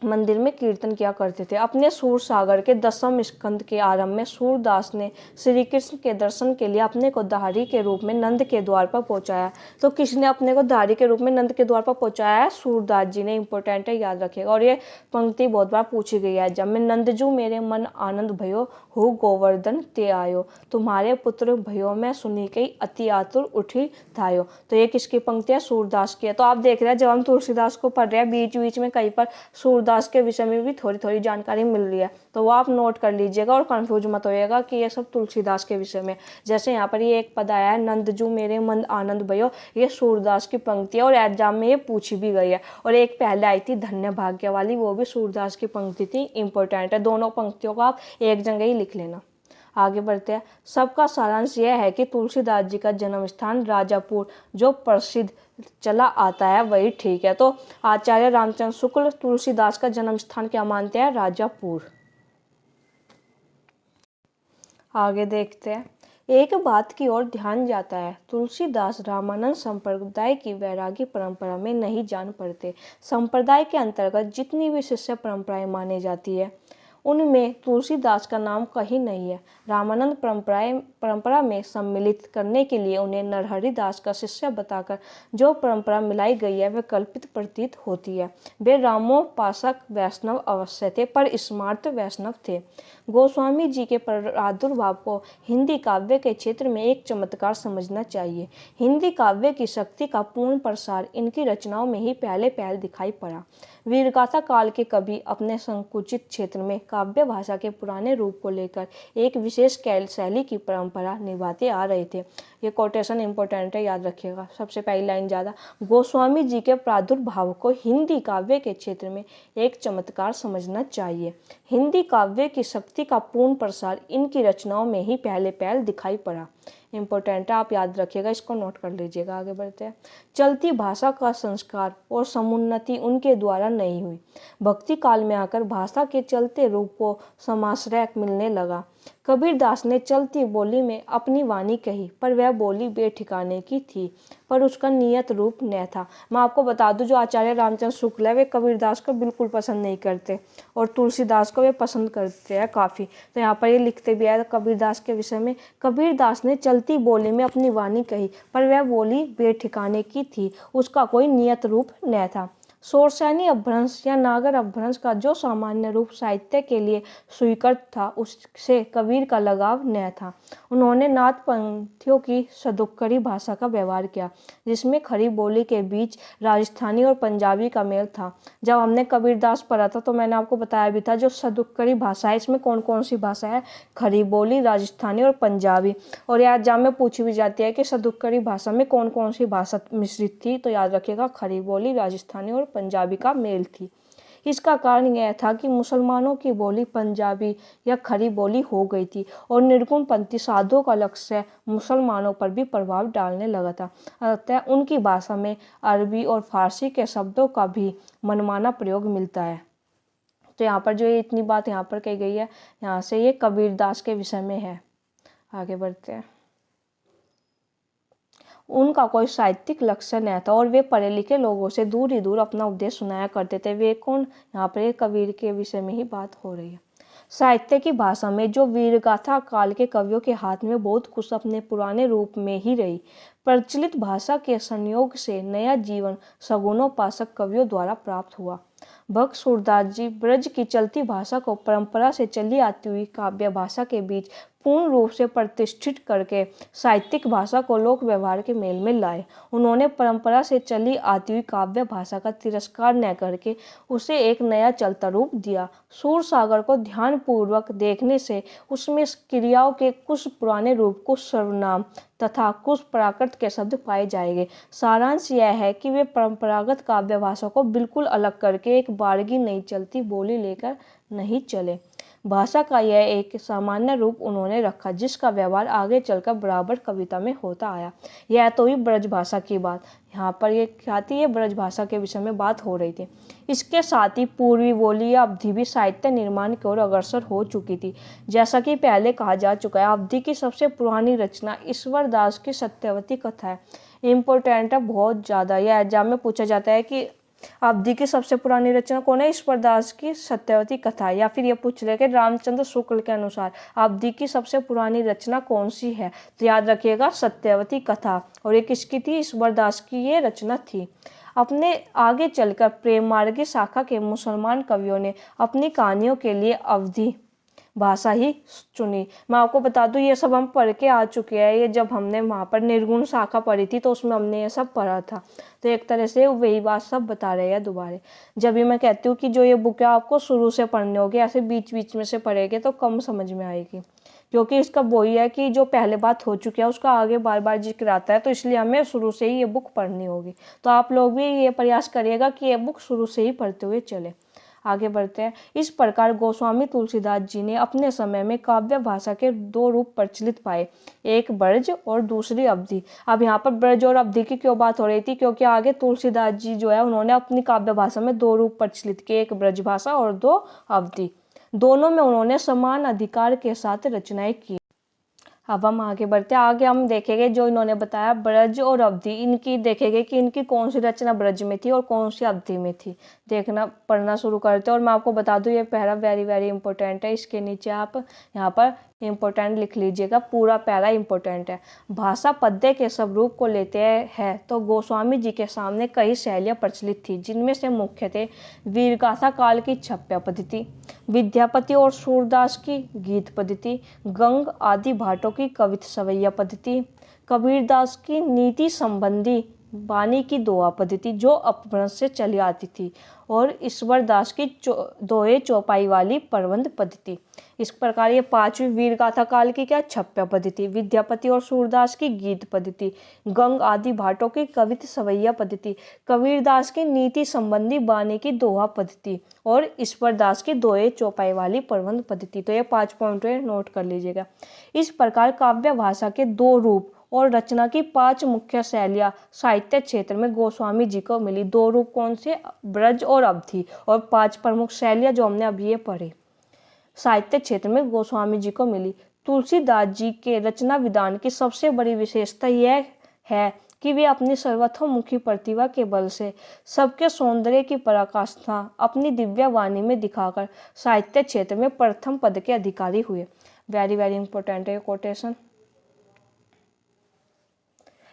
A: मंदिर में कीर्तन किया करते थे। अपने सूर सागर के 10वें स्कंद के आरंभ में सूरदास ने श्री कृष्ण के दर्शन के लिए अपने को धारी के रूप में नंद के द्वार पर पहुंचाया। तो किसने अपने को धारी के रूप में नंद के द्वार पर पहुंचाया है? सूरदास जी ने, इंपॉर्टेंट है, याद रखिएगा। और ये पंक्ति बहुत बार पूछी गई है। जब मैं नंदजू मेरे मन आनंद भयो हो गोवर्धन ते आयो, तुम्हारे पुत्र भयो मैं सुनी कई अति आतुर उठी धायो। तो ये किसकी पंक्ति है? सूरदास की है। तो आप देख रहे हैं जब हम तुलसीदास को पढ़ रहे हैं बीच बीच में कहीं पर सूरदास के विषय में भी थोड़ी थोड़ी जानकारी मिल रही है, तो वो आप नोट कर लीजिएगा और कंफ्यूज मत होइएगा कि ये सब तुलसीदास के विषय में। जैसे यहाँ पर ये एक पद आया है नंदजू मेरे मन आनंद भयो, ये सूरदास की पंक्ति है और एग्जाम में ये पूछी भी गई है। और एक पहले आई थी धन्य भाग्य वाली, वो भी सूरदास की पंक्ति थी, इंपॉर्टेंट है। दोनों पंक्तियों को आप एक जगह ही लिख लेना। आगे बढ़ते हैं। सबका सारांश यह है कि तुलसीदास जी का जन्म स्थान राजापुर जो प्रसिद्ध चला आता है वही ठीक है। तो आचार्य रामचंद्र शुक्ल तुलसीदास का जन्म स्थान क्या मानते हैं? राजापुर। आगे देखते हैं। एक बात की ओर ध्यान जाता है, तुलसीदास रामानंद संप्रदाय की वैरागी परंपरा में नहीं जान पड़ते। संप्रदाय के अंतर्गत जितनी भी शिष्य परंपराएं मानी जाती है उनमें तुलसीदास का नाम कहीं नहीं है। रामानंद परंपरा में सम्मिलित करने के लिए उन्हें नरहरि दास का शिष्य बताकर जो परंपरा मिलाई गई है वह कल्पित प्रतीत होती है। वे रामोपासक वैष्णव अवश्य थे पर स्मार्त वैष्णव थे। गोस्वामी जी के प्रादुर्भाव को हिंदी काव्य के क्षेत्र में एक चमत्कार समझना चाहिए। हिंदी काव्य की शक्ति का पूर्ण प्रसार इनकी रचनाओं में ही पहले दिखाई पड़ा। वीरगाथा काल के कवि अपने संकुचित क्षेत्र में काव्य भाषा के पुराने रूप को लेकर एक विशेष शैली की परंपरा निभाते आ रहे थे। ये कोटेशन इंपॉर्टेंट है, याद रखिएगा। सबसे पहली लाइन ज़्यादा, गोस्वामी जी के प्रादुर्भाव को हिंदी काव्य के क्षेत्र में एक चमत्कार समझना चाहिए। हिंदी काव्य की शक्ति का पूर्ण प्रसार इनकी रचनाओं में ही पहले दिखाई पड़ा। इम्पोर्टेंट है, आप याद रखिएगा, इसको नोट कर लीजिएगा। आगे बढ़ते हैं। चलती भाषा का संस्कार और समुन्नति उनके द्वारा नहीं हुई। भक्ति काल में आकर भाषा के चलते रूप को समाश्रय मिलने लगा। कबीरदास ने चलती बोली में अपनी वाणी कही पर वह बोली बेठिकाने की थी, पर उसका नियत रूप न था। मैं आपको बता दूं, जो आचार्य रामचंद्र शुक्ल है वे कबीरदास को बिल्कुल पसंद नहीं करते और तुलसीदास को वे पसंद करते हैं काफ़ी। तो यहाँ पर ये लिखते भी है कबीरदास के विषय में, कबीरदास ने चलती बोली में अपनी वाणी कही पर वह बोली बेठिकाने की थी, उसका कोई नियत रूप न था। शोरसैनी अपभ्रंश या नागर अपभ्रंश का जो सामान्य रूप साहित्य के लिए स्वीकृत था उससे कबीर का लगाव न था। उन्होंने नाथ पंथियों की सदुक्करी भाषा का व्यवहार किया जिसमें खड़ी बोली के बीच राजस्थानी और पंजाबी का मेल था। जब हमने कबीरदास पढ़ा था तो मैंने आपको बताया भी था जो सदुक्करी भाषा है इसमें कौन कौन सी भाषा है? खड़ी बोली, राजस्थानी और पंजाबी। और यह एग्जाम में पूछी भी जाती है कि सदुक्करी भाषा में कौन कौन सी भाषा मिश्रित थी, तो याद रखिएगा खड़ी बोली, राजस्थानी और पंजाबी का मेल थी। इसका कारण यह था कि मुसलमानों की बोली पंजाबी या खड़ी बोली हो गई थी और निर्गुणपंथी साधुओं का लक्ष्य मुसलमानों पर भी प्रभाव डालने लगा था। अतः उनकी भाषा में अरबी और फारसी के शब्दों का भी मनमाना प्रयोग मिलता है। तो यहाँ पर जो ये इतनी बात यहाँ पर कही गई है, यहाँ से ये कबीरदास के विषय में है। आगे बढ़ते हैं। उनका कोई साहित्यिक लक्ष्य नहीं था और वे पढ़े लिखे लोगों से दूर ही दूर अपना उपदेश सुनाया करते थे। वे कौन? यहाँ पर कबीर के विषय में ही बात हो रही है। साहित्य की भाषा में जो वीरगाथा काल के कवियों के हाथ में बहुत कुछ अपने पुराने रूप में ही रही। प्रचलित भाषा के संयोग से नया जीवन सगुणोपासक कवियों द्वारा प्राप्त हुआ। भक्त सूरदास जी ब्रज की चलती भाषा को परंपरा से चली आती हुई काव्य भाषा के बीच पूर्ण रूप से प्रतिष्ठित करके साहित्यिक भाषा को लोक व्यवहार के मेल में लाए। उन्होंने परंपरा से चली आती हुई काव्य भाषा का तिरस्कार न करके उसे एक नया चलता रूप दिया। सूर सागर को ध्यानपूर्वक देखने से उसमें क्रियाओं के कुछ पुराने रूप, कुछ सर्वनाम तथा कुछ प्राकृत के शब्द पाए जाएंगे। सारांश यह है कि वे परंपरागत काव्य भाषा को बिल्कुल अलग करके एक बारगी नई चलती बोली लेकर नहीं चले। भाषा का यह एक सामान्य रूप उन्होंने रखा जिसका व्यवहार आगे चलकर बराबर कविता में होता आया। यह तो ही ब्रज भाषा की बात। यहाँ पर ये क्या थी? ये ब्रज भाषा के विषय में बात हो रही थी। इसके साथ ही पूर्वी बोली या अवधि भी साहित्य निर्माण की ओर अग्रसर हो चुकी थी। जैसा कि पहले कहा जा चुका है, अवधि की सबसे पुरानी रचना ईश्वर दास की सत्यवती कथा है। इम्पोर्टेंट है बहुत ज़्यादा। यह एग्जाम में पूछा जाता है कि अवधि की सबसे पुरानी रचना कौन है? ईश्वर दास की सत्यवती कथा। या फिर ये पूछ रहे कि रामचंद्र शुक्ल के अनुसार अवधि की सबसे पुरानी रचना कौन सी है? तो याद रखिएगा सत्यवती कथा। और ये किसकी थी? ईश्वर दास की ये रचना थी। अपने आगे चलकर प्रेम मार्गी शाखा के मुसलमान कवियों ने अपनी कहानियों के लिए अवधि भाषा ही चुनी। मैं आपको बता दूं ये सब हम पढ़ के आ चुके हैं। ये जब हमने वहाँ पर निर्गुण शाखा पढ़ी थी तो उसमें हमने ये सब पढ़ा था। तो एक तरह से वही बात सब बता रहे हैं दोबारा। जब भी मैं कहती हूँ कि जो ये बुक है आपको शुरू से पढ़नी होगी, ऐसे बीच बीच में से पढ़ेंगे तो कम समझ में आएगी, क्योंकि इसका वही है कि जो पहले बात हो चुकी है उसका आगे बार बार जिक्र आता है, तो इसलिए हमें शुरू से ही ये बुक पढ़नी होगी। तो आप लोग भी ये प्रयास करिएगा कि ये बुक शुरू से ही पढ़ते हुए चले। आगे बढ़ते हैं। इस प्रकार गोस्वामी तुलसीदास जी ने अपने समय में काव्य भाषा के दो रूप प्रचलित पाए, एक ब्रज और दूसरी अवधि। अब यहाँ पर ब्रज और अवधि की क्यों बात हो रही थी, क्योंकि आगे तुलसीदास जी जो है उन्होंने अपनी काव्य भाषा में दो रूप प्रचलित किए, एक ब्रज भाषा और दो अवधि। दोनों में उन्होंने समान अधिकार के साथ रचनाएं की। अब हम आगे बढ़ते हैं। आगे हम देखेंगे जो इन्होंने बताया ब्रज और अवधि, इनकी देखेंगे कि इनकी कौन सी रचना ब्रज में थी और कौन सी अवधि में थी। देखना पढ़ना शुरू करते हैं। और मैं आपको बता दूं ये पैरा वेरी वेरी इंपॉर्टेंट है। इसके नीचे आप यहाँ पर इम्पोर्टेंट लिख लीजिएगा, पूरा पैरा इंपॉर्टेंट है। भाषा पद्य के स्वरूप को लेते हैं तो गोस्वामी जी के सामने कई शैलियाँ प्रचलित थी, जिनमें से मुख्य थे वीरगाथा काल की छप्या पद्धति, विद्यापति और सूरदास की गीत पद्धति, गंग आदि भाटों की कवित सवैया पद्धति, कबीरदास की नीति संबंधी बानी की दोहा पद्धति जो अपभ्रंश से चली आती थी, और ईश्वर दास की दोहे चौपाई वाली प्रबंध पद्धति। इस प्रकार ये पांचवी वीरगाथा काल की क्या छप्या पद्धति, विद्यापति और सूरदास की गीत पद्धति, गंग आदि भाटों की कवित सवैया पद्धति, कबीरदास की नीति संबंधी बानी की दोहा पद्धति और ईश्वर दास की दोहे चौपाई वाली प्रबंध पद्धति। तो ये 5 पॉइंट नोट कर लीजिएगा। इस प्रकार काव्य भाषा के दो रूप और रचना की 5 मुख्य शैलियाँ साहित्य क्षेत्र में गोस्वामी जी को मिली। दो रूप कौन से, ब्रज और अवधि, और 5 प्रमुख शैलियाँ जो हमने अभी ये पढ़ी साहित्य क्षेत्र में गोस्वामी जी को मिली। तुलसीदास जी के रचना विधान की सबसे बड़ी विशेषता यह है कि वे अपनी सर्वतोमुखी प्रतिभा के बल से सबके सौंदर्य की पराकाष्ठा अपनी दिव्य वाणी में दिखाकर साहित्य क्षेत्र में प्रथम पद के अधिकारी हुए। वेरी वेरी इंपॉर्टेंट है कोटेशन।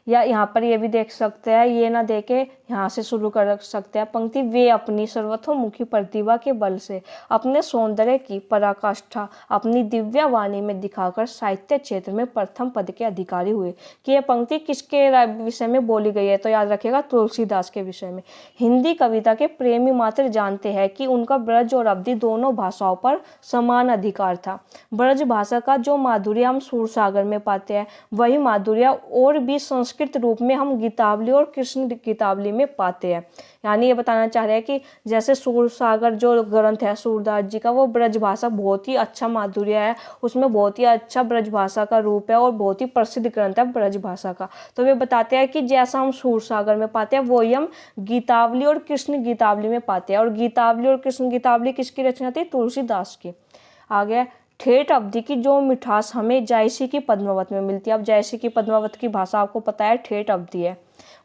A: या यहाँ पर ये भी देख सकते हैं, ये ना देके यहाँ से शुरू कर सकते हैं पंक्ति, वे अपनी सर्वतोमुखी प्रतिभा के बल से अपने सौंदर्य की पराकाष्ठा अपनी दिव्य वाणी में दिखाकर साहित्य क्षेत्र में प्रथम पद के अधिकारी हुए। कि ये पंक्ति किसके विषय में बोली गई है, तो याद रखिएगा तुलसीदास के विषय में। हिंदी कविता के प्रेमी मात्र जानते हैं कि उनका ब्रज और अवधि दोनों भाषाओं पर समान अधिकार था। ब्रज भाषा का जो माधुर्य हम सूरसागर में पाते हैं, वही माधुर्य और भी संस्कृत रूप में हम गीतावली और कृष्ण गीतावली में पाते हैं। यानी ये बताना चाह रहे हैं कि जैसे सूरसागर जो ग्रंथ है सूरदास जी का, वो ब्रज भाषा बहुत ही अच्छा माधुर्य है, उसमें बहुत ही अच्छा ब्रज भाषा का रूप है और बहुत ही प्रसिद्ध ग्रंथ है ब्रज भाषा का। तो वे बताते हैं कि जैसा हम सूरसागर में पाते हैं वही हम गीतावली और कृष्ण गीतावली में पाते हैं। और गीतावली और कृष्ण गीतावली किसकी रचना थी, तुलसीदास की। आगे ठेठ अवधि की जो मिठास हमें जायसी की पद्मावत में मिलती है। अब जायसी की पद्मावत की भाषा आपको पता है ठेठ अवधि है।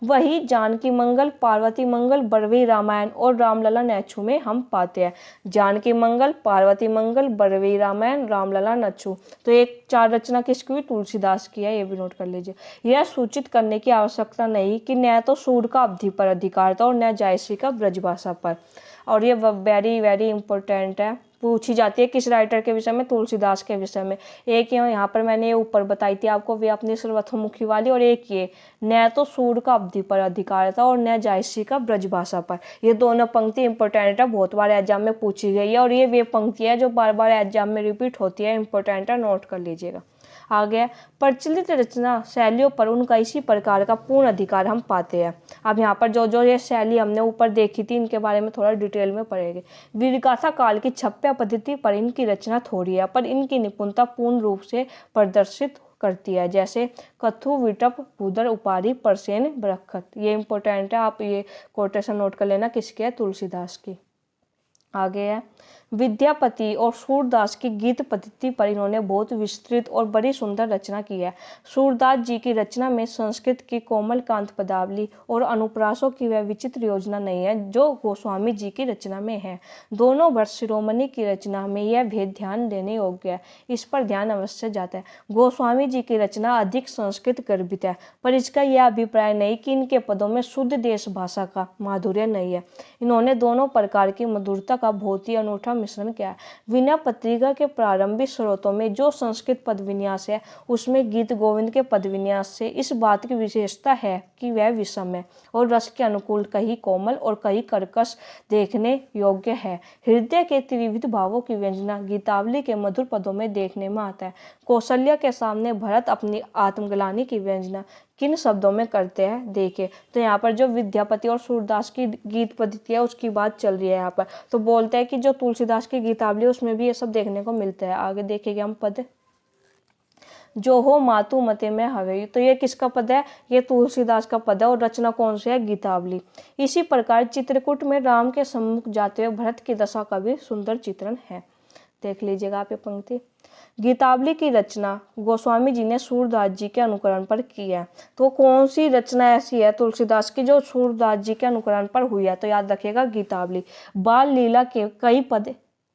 A: वही जानकी मंगल, पार्वती मंगल, बरवी रामायण और रामलला नैछू में हम पाते हैं। जानकी मंगल, पार्वती मंगल, बरवी रामायण, रामलला नैछू। तो एक 4 रचना किसकी हुई, तुलसीदास की है, ये भी नोट कर लीजिए। यह सूचित करने की आवश्यकता नहीं कि न तो सूर का अवधि पर अधिकार था और न जायसी का ब्रजभाषा पर। और ये वेरी वेरी इंपॉर्टेंट है, पूछी जाती है किस राइटर के विषय में, तुलसीदास के विषय में। एक यहाँ पर मैंने ये ऊपर बताई थी आपको, वे अपनी सर्वतोमुखी वाली, और एक ये न तो सूर का अवधि पर अधिकार था और न जायसी का ब्रजभाषा पर। ये दोनों पंक्ति इंपॉर्टेंट है, बहुत बार एग्जाम में पूछी गई है, और ये वे पंक्ति है जो बार बार एग्जाम में रिपीट होती है, इंपॉर्टेंट है, नोट कर लीजिएगा। आगे प्रचलित रचना शैलियों पर उनका इसी प्रकार का पूर्ण अधिकार हम पाते हैं। अब यहाँ पर जो जो ये शैली हमने ऊपर देखी थी इनके बारे में थोड़ा डिटेल में पढ़ेंगे। वीरगाथा काल की छप्या पद्धति पर इनकी रचना थोड़ी है, पर इनकी निपुणता पूर्ण रूप से प्रदर्शित करती है, जैसे कथु, विटप, भूदर, उपारी, परसेन, बरखत। ये इंपॉर्टेंट है, आप ये कोटेशन नोट कर लेना, किसके है, तुलसीदास की। आगे है विद्यापति और सूरदास की गीत पद्धति पर इन्होंने बहुत विस्तृत और बड़ी सुंदर रचना की है। सूरदास जी की रचना में संस्कृत की कोमल कांत पदावली और अनुप्रासों की वह विचित्र योजना नहीं है जो गोस्वामी जी की रचना में है। दोनों वर्ष शिरोमणि की रचना में यह भेद ध्यान देने योग्य है, इस पर ध्यान अवश्य जाता है। गोस्वामी जी की रचना अधिक संस्कृत गर्भित है, पर इसका यह अभिप्राय नहीं कि इनके पदों में शुद्ध देश भाषा का माधुर्य नहीं है। इन्होंने दोनों प्रकार की मधुरता का बहुत ही अनूठा मिश्रण किया है। वीणा पत्रिका के प्रारंभिक स्रोतों में जो संस्कृत पद विन्यास है उसमें गीत गोविंद के पद विन्यास से इस बात की विशेषता है कि वह विषम है और रस के अनुकूल, कहीं कोमल और कहीं कर्कश देखने योग्य है। हृदय के त्रिविध भावों की व्यंजना गीतावली के मधुर पदों में देखने में आता है। कौशल्या के सामने भरत अपनी आत्मग्लानि की व्यंजना किन शब्दों में करते हैं देखिए। तो यहाँ पर जो विद्यापति और सूरदास की गीत पद्धति है उसकी बात चल रही है यहाँ पर। तो बोलते हैं कि जो तुलसीदास की गीतावली है उसमें भी ये सब देखने को मिलता है। आगे देखेंगे हम पद, जो हो मातु मते में हवे। तो ये किसका पद है? ये तुलसीदास का पद है और रचना कौन सी है? गीतावली। इसी प्रकार चित्रकूट में राम के सम्मुख जाते हुए भरत की दशा का भी सुंदर चित्रण है। देख लीजिएगा आप ये पंक्ति। गीतावली की रचना गोस्वामी जी ने सूरदास जी के अनुकरण पर की है। तो कौन सी रचना ऐसी है तुलसीदास की जो सूरदास जी के अनुकरण पर हुई है? तो याद रखिएगा गीतावली। बाल लीला के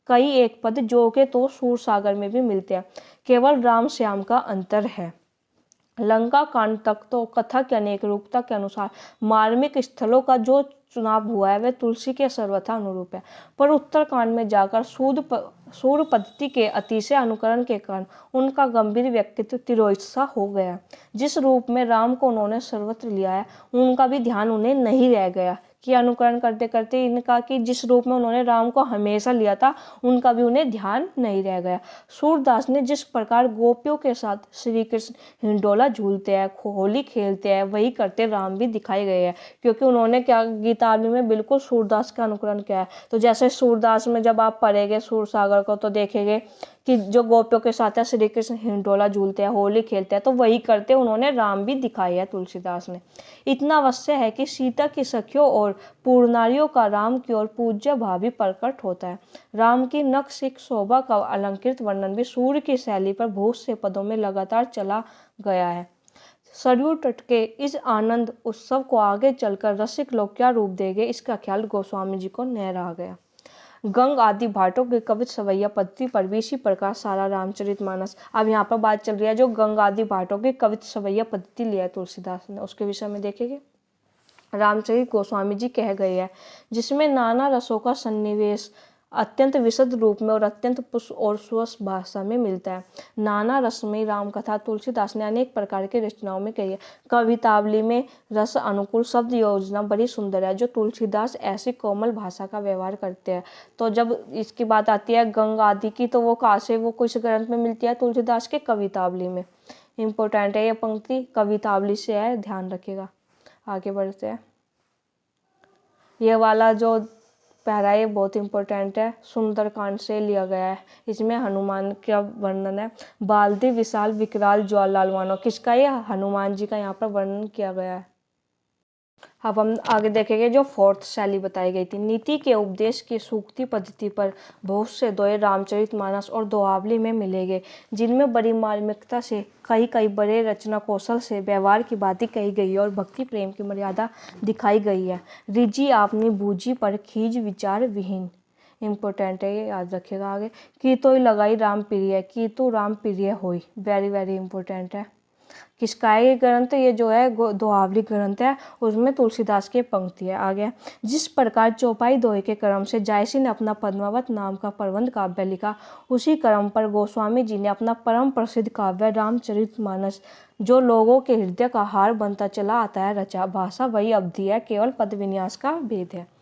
A: कई एक पद जो के तो सूर सागर में भी मिलते हैं, केवल राम श्याम का अंतर है। लंका कांड तक तो कथा की अनेक रूपता के अनुसार मार्मिक स्थलों का जो चुनाव हुआ है वह तुलसी के सर्वथा अनुरूप है, पर उत्तरकांड में जाकर सूर पद्धति के अतिशय अनुकरण के कारण उनका गंभीर व्यक्तित्व तिरोहित सा हो गया। जिस रूप में राम को उन्होंने सर्वत्र लिया है उनका भी ध्यान उन्हें नहीं रह गया कि अनुकरण करते करते इनका कि जिस रूप में उन्होंने राम को हमेशा लिया था उनका भी उन्हें ध्यान नहीं रह गया। सूरदास ने जिस प्रकार गोपियों के साथ श्री कृष्ण हिंडोला झूलते हैं, होली खेलते हैं, वही करते राम भी दिखाए गए हैं, क्योंकि उन्होंने क्या गीतावली में बिल्कुल सूरदास का अनुकरण किया है। तो जैसे सूरदास में जब आप पढ़ेंगे सूर सागर को तो देखेंगे कि जो गोपियों के साथ है श्री कृष्ण हिंडोला झूलते हैं, होली खेलते हैं, तो वही करते उन्होंने राम भी दिखाई है तुलसीदास ने। इतना अवश्य है कि सीता की सखियों और पूर्णारियों का राम की ओर पूज्य भाव भी प्रकट होता है। राम की नक्शिक शोभा का अलंकृत वर्णन भी सूर्य की शैली पर बहुत से पदों में लगातार चला गया है। सरयू तट के इस आनंद उत्सव को आगे चलकर रसिक लोग क्या रूप देंगे इसका ख्याल गोस्वामी जी को न रहा गया। गंग आदि भाटों के कवित सवैया पद्धति पर भी इसी प्रकार सारा रामचरितमानस। अब यहाँ पर बात चल रही है जो गंग आदि भाटों की कवित सवैया पद्धति लिया है तुलसीदास ने, उसके विषय में देखेंगे। रामचरित गोस्वामी जी कह गए हैं जिसमें नाना रसों का सन्निवेश अत्यंत विशद रूप में और अत्यंत पुष्प और सुवस भाषा में मिलता है। नाना रसमयी राम कथा तुलसीदास ने अनेक प्रकार की रचनाओं में कही है। कवितावली में रस अनुकूल शब्द योजना बड़ी सुंदर है जो तुलसीदास ऐसी कोमल भाषा का व्यवहार करते हैं। तो जब इसकी बात आती है गंग आदि की तो वो कहाँ से, वो किस ग्रंथ में मिलती है? तुलसीदास के कवितावली में। इम्पोर्टेंट है ये पंक्ति, कवितावली से है, ध्यान रखिएगा। आगे बढ़ते हैं। ये वाला जो पैरा ये बहुत इंपॉर्टेंट है, सुंदरकांड से लिया गया है। इसमें हनुमान का वर्णन है। बाल्दी विशाल विकराल ज्वालाल मानो, किसका? ये हनुमान जी का यहाँ पर वर्णन किया गया है। अब हम आगे देखेंगे जो फोर्थ शैली बताई गई थी। नीति के उपदेश की सूक्ति पद्धति पर बहुत से दोहे रामचरितमानस और दोहावली में मिलेंगे, जिनमें बड़ी मार्मिकता से कई बड़े रचना कौशल से व्यवहार की बातें कही गई है और भक्ति प्रेम की मर्यादा दिखाई गई है। रिजी आपनी बूझी पर खींच विचार विहीन। इम्पोर्टेंट है ये, याद रखिएगा आगे। की तो लगाई राम प्रिय, की तो राम प्रिय होई। वेरी वेरी इंपॉर्टेंट है। किसका है ये ग्रंथ? ये जो है दोहावली ग्रंथ है, उसमें तुलसीदास की पंक्ति है। आगे, जिस प्रकार चौपाई दोहे के क्रम से जायसी ने अपना पद्मावत नाम का प्रबंध काव्य लिखा, उसी क्रम पर गोस्वामी जी ने अपना परम प्रसिद्ध काव्य रामचरितमानस, जो लोगों के हृदय का हार बनता चला आता है, रचा। भाषा वही अवधि है, केवल पद विन्यास का भेद है।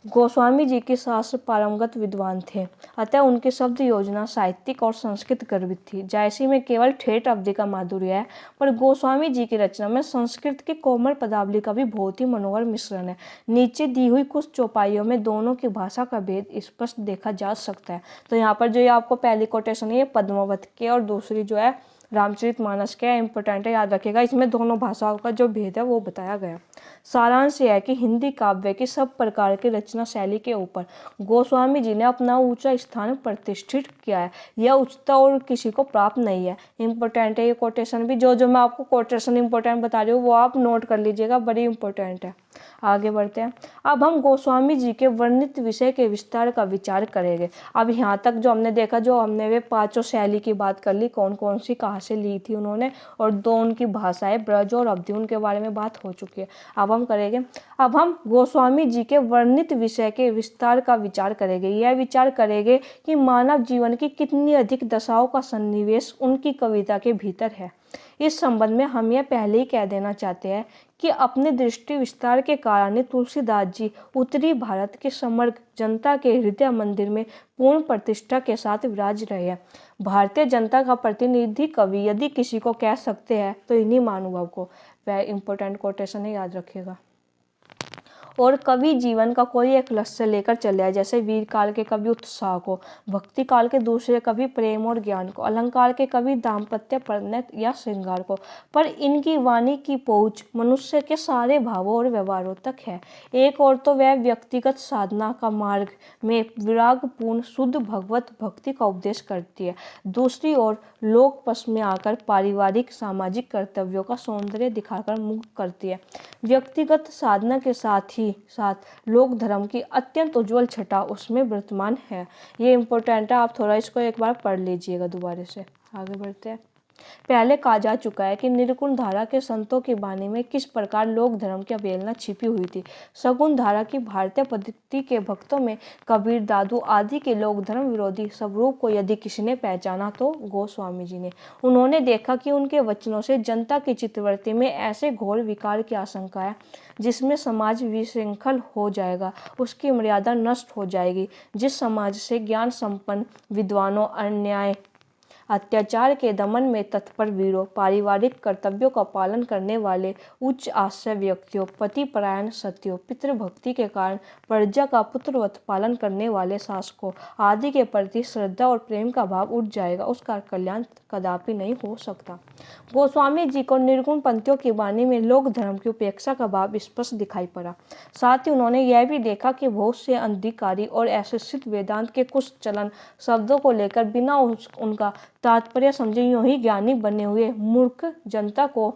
A: गोस्वामी जी के शास्त्र पारंगत विद्वान थे, अतः उनकी शब्द योजना साहित्यिक और संस्कृत गर्भित थी। जायसी में केवल ठेठ अवधि का माधुर्य है, पर गोस्वामी जी की रचना में संस्कृत की कोमल पदावली का भी बहुत ही मनोहर मिश्रण है। नीचे दी हुई कुछ चौपाइयों में दोनों की भाषा का भेद स्पष्ट देखा जा सकता है। तो यहाँ पर जो ये आपको पहली कोटेशन है ये पद्मावत के और दूसरी जो है रामचरितमानस के, इंपॉर्टेंट है, याद रखिएगा। इसमें दोनों भाषाओं का जो भेद है वो बताया गया। सारांश यह है कि हिंदी काव्य की सब प्रकार की रचना शैली के ऊपर गोस्वामी जी ने अपना ऊंचा स्थान प्रतिष्ठित किया है। यह उच्चता और किसी को प्राप्त नहीं है। इंपॉर्टेंट है ये कोटेशन भी, जो मैं आपको कोटेशन इंपॉर्टेंट बता रही हूँ वो आप नोट कर लीजिएगा, बड़ी इंपॉर्टेंट है। आगे बढ़ते हैं। अब हम गोस्वामी जी के वर्णित विषय के विस्तार का विचार करेंगे। अब यहाँ तक जो हमने देखा, जो हमने वे पांचों शैली की बात कर ली, कौन कौन सी कहाँ से ली थी उन्होंने, और दो उनकी भाषाएं ब्रज और अवधि, उनके बारे में बात हो चुकी है। अब हम गोस्वामी जी के वर्णित विषय के विस्तार का विचार करेंगे। यह विचार करेंगे कि मानव जीवन की कितनी अधिक दशाओं का सन्निवेश उनकी कविता के भीतर है। इस संबंध में हम यह पहले ही कह देना चाहते हैं कि अपने दृष्टि विस्तार के कारण तुलसीदास जी उत्तरी भारत के समग्र जनता के हृदय मंदिर में पूर्ण प्रतिष्ठा के साथ विराज रहे हैं। भारतीय जनता का प्रतिनिधि कवि यदि किसी को कह सकते हैं तो इन्हीं महानुभाव को। वह इंपॉर्टेंट कोटेशन है, याद रखिएगा। और कवि जीवन का कोई एक लक्ष्य लेकर चले आए, जैसे वीर काल के कवि उत्साह को, भक्ति काल के दूसरे कवि प्रेम और ज्ञान को, अलंकार के कवि दाम्पत्य परिणय या श्रृंगार को। पर इनकी वाणी की पहुंच मनुष्य के सारे भावों और व्यवहारों तक है। एक और तो वह व्यक्तिगत साधना का मार्ग में विरागपूर्ण शुद्ध भगवत भक्ति का उपदेश करती है, दूसरी ओर लोक पक्ष में आकर पारिवारिक सामाजिक कर्तव्यों का सौंदर्य दिखाकर मुग्ध करती है। व्यक्तिगत साधना के साथ लोक धर्म की अत्यंत उज्जवल छटा उसमें वर्तमान है। ये इंपॉर्टेंट है, आप थोड़ा इसको एक बार पढ़ लीजिएगा दोबारा से। आगे बढ़ते हैं। पहले कहा जा चुका है कि निर्गुण धारा के संतों की वाणी में किस प्रकार लोक धर्म की अवहेलना छिपी हुई थी। सगुण धारा की भारतीय पद्धति के भक्तों में कबीर, दादू आदि के लोक धर्म विरोधी स्वरूप को यदि किसी ने पहचाना तो गोस्वामी जी ने। उन्होंने देखा कि उनके वचनों से जनता की चित्तवृत्ति में ऐसे घोर विकार की आशंका है जिसमें समाज विशृंखल हो जाएगा, उसकी मर्यादा नष्ट हो जाएगी। जिस समाज से ज्ञान संपन्न विद्वानों, अन्याय अत्याचार के दमन में तत्पर वीरों, पारिवारिक कर्तव्यों का पालन करने वाले उच्च आश्रय व्यक्तियों, पतिपरायण सतियों, पितृभक्ति के कारण प्रजा का पुत्रवत पालन करने वाले शासकों आदि के प्रति श्रद्धा और प्रेम का भाव उठ जाएगा, उसका कल्याण कदापि नहीं हो सकता। गोस्वामी जी को निर्गुण पंथियों की वाणी में लोक धर्म की उपेक्षा का भाव स्पष्ट दिखाई पड़ा। साथ ही उन्होंने यह भी देखा कि बहुत से अधिकारी और अशिक्षित वेदांत के कुछ चलन शब्दों को लेकर बिना उनका तात्पर्य समझे यूं ही ज्ञानी बने हुए मूर्ख जनता को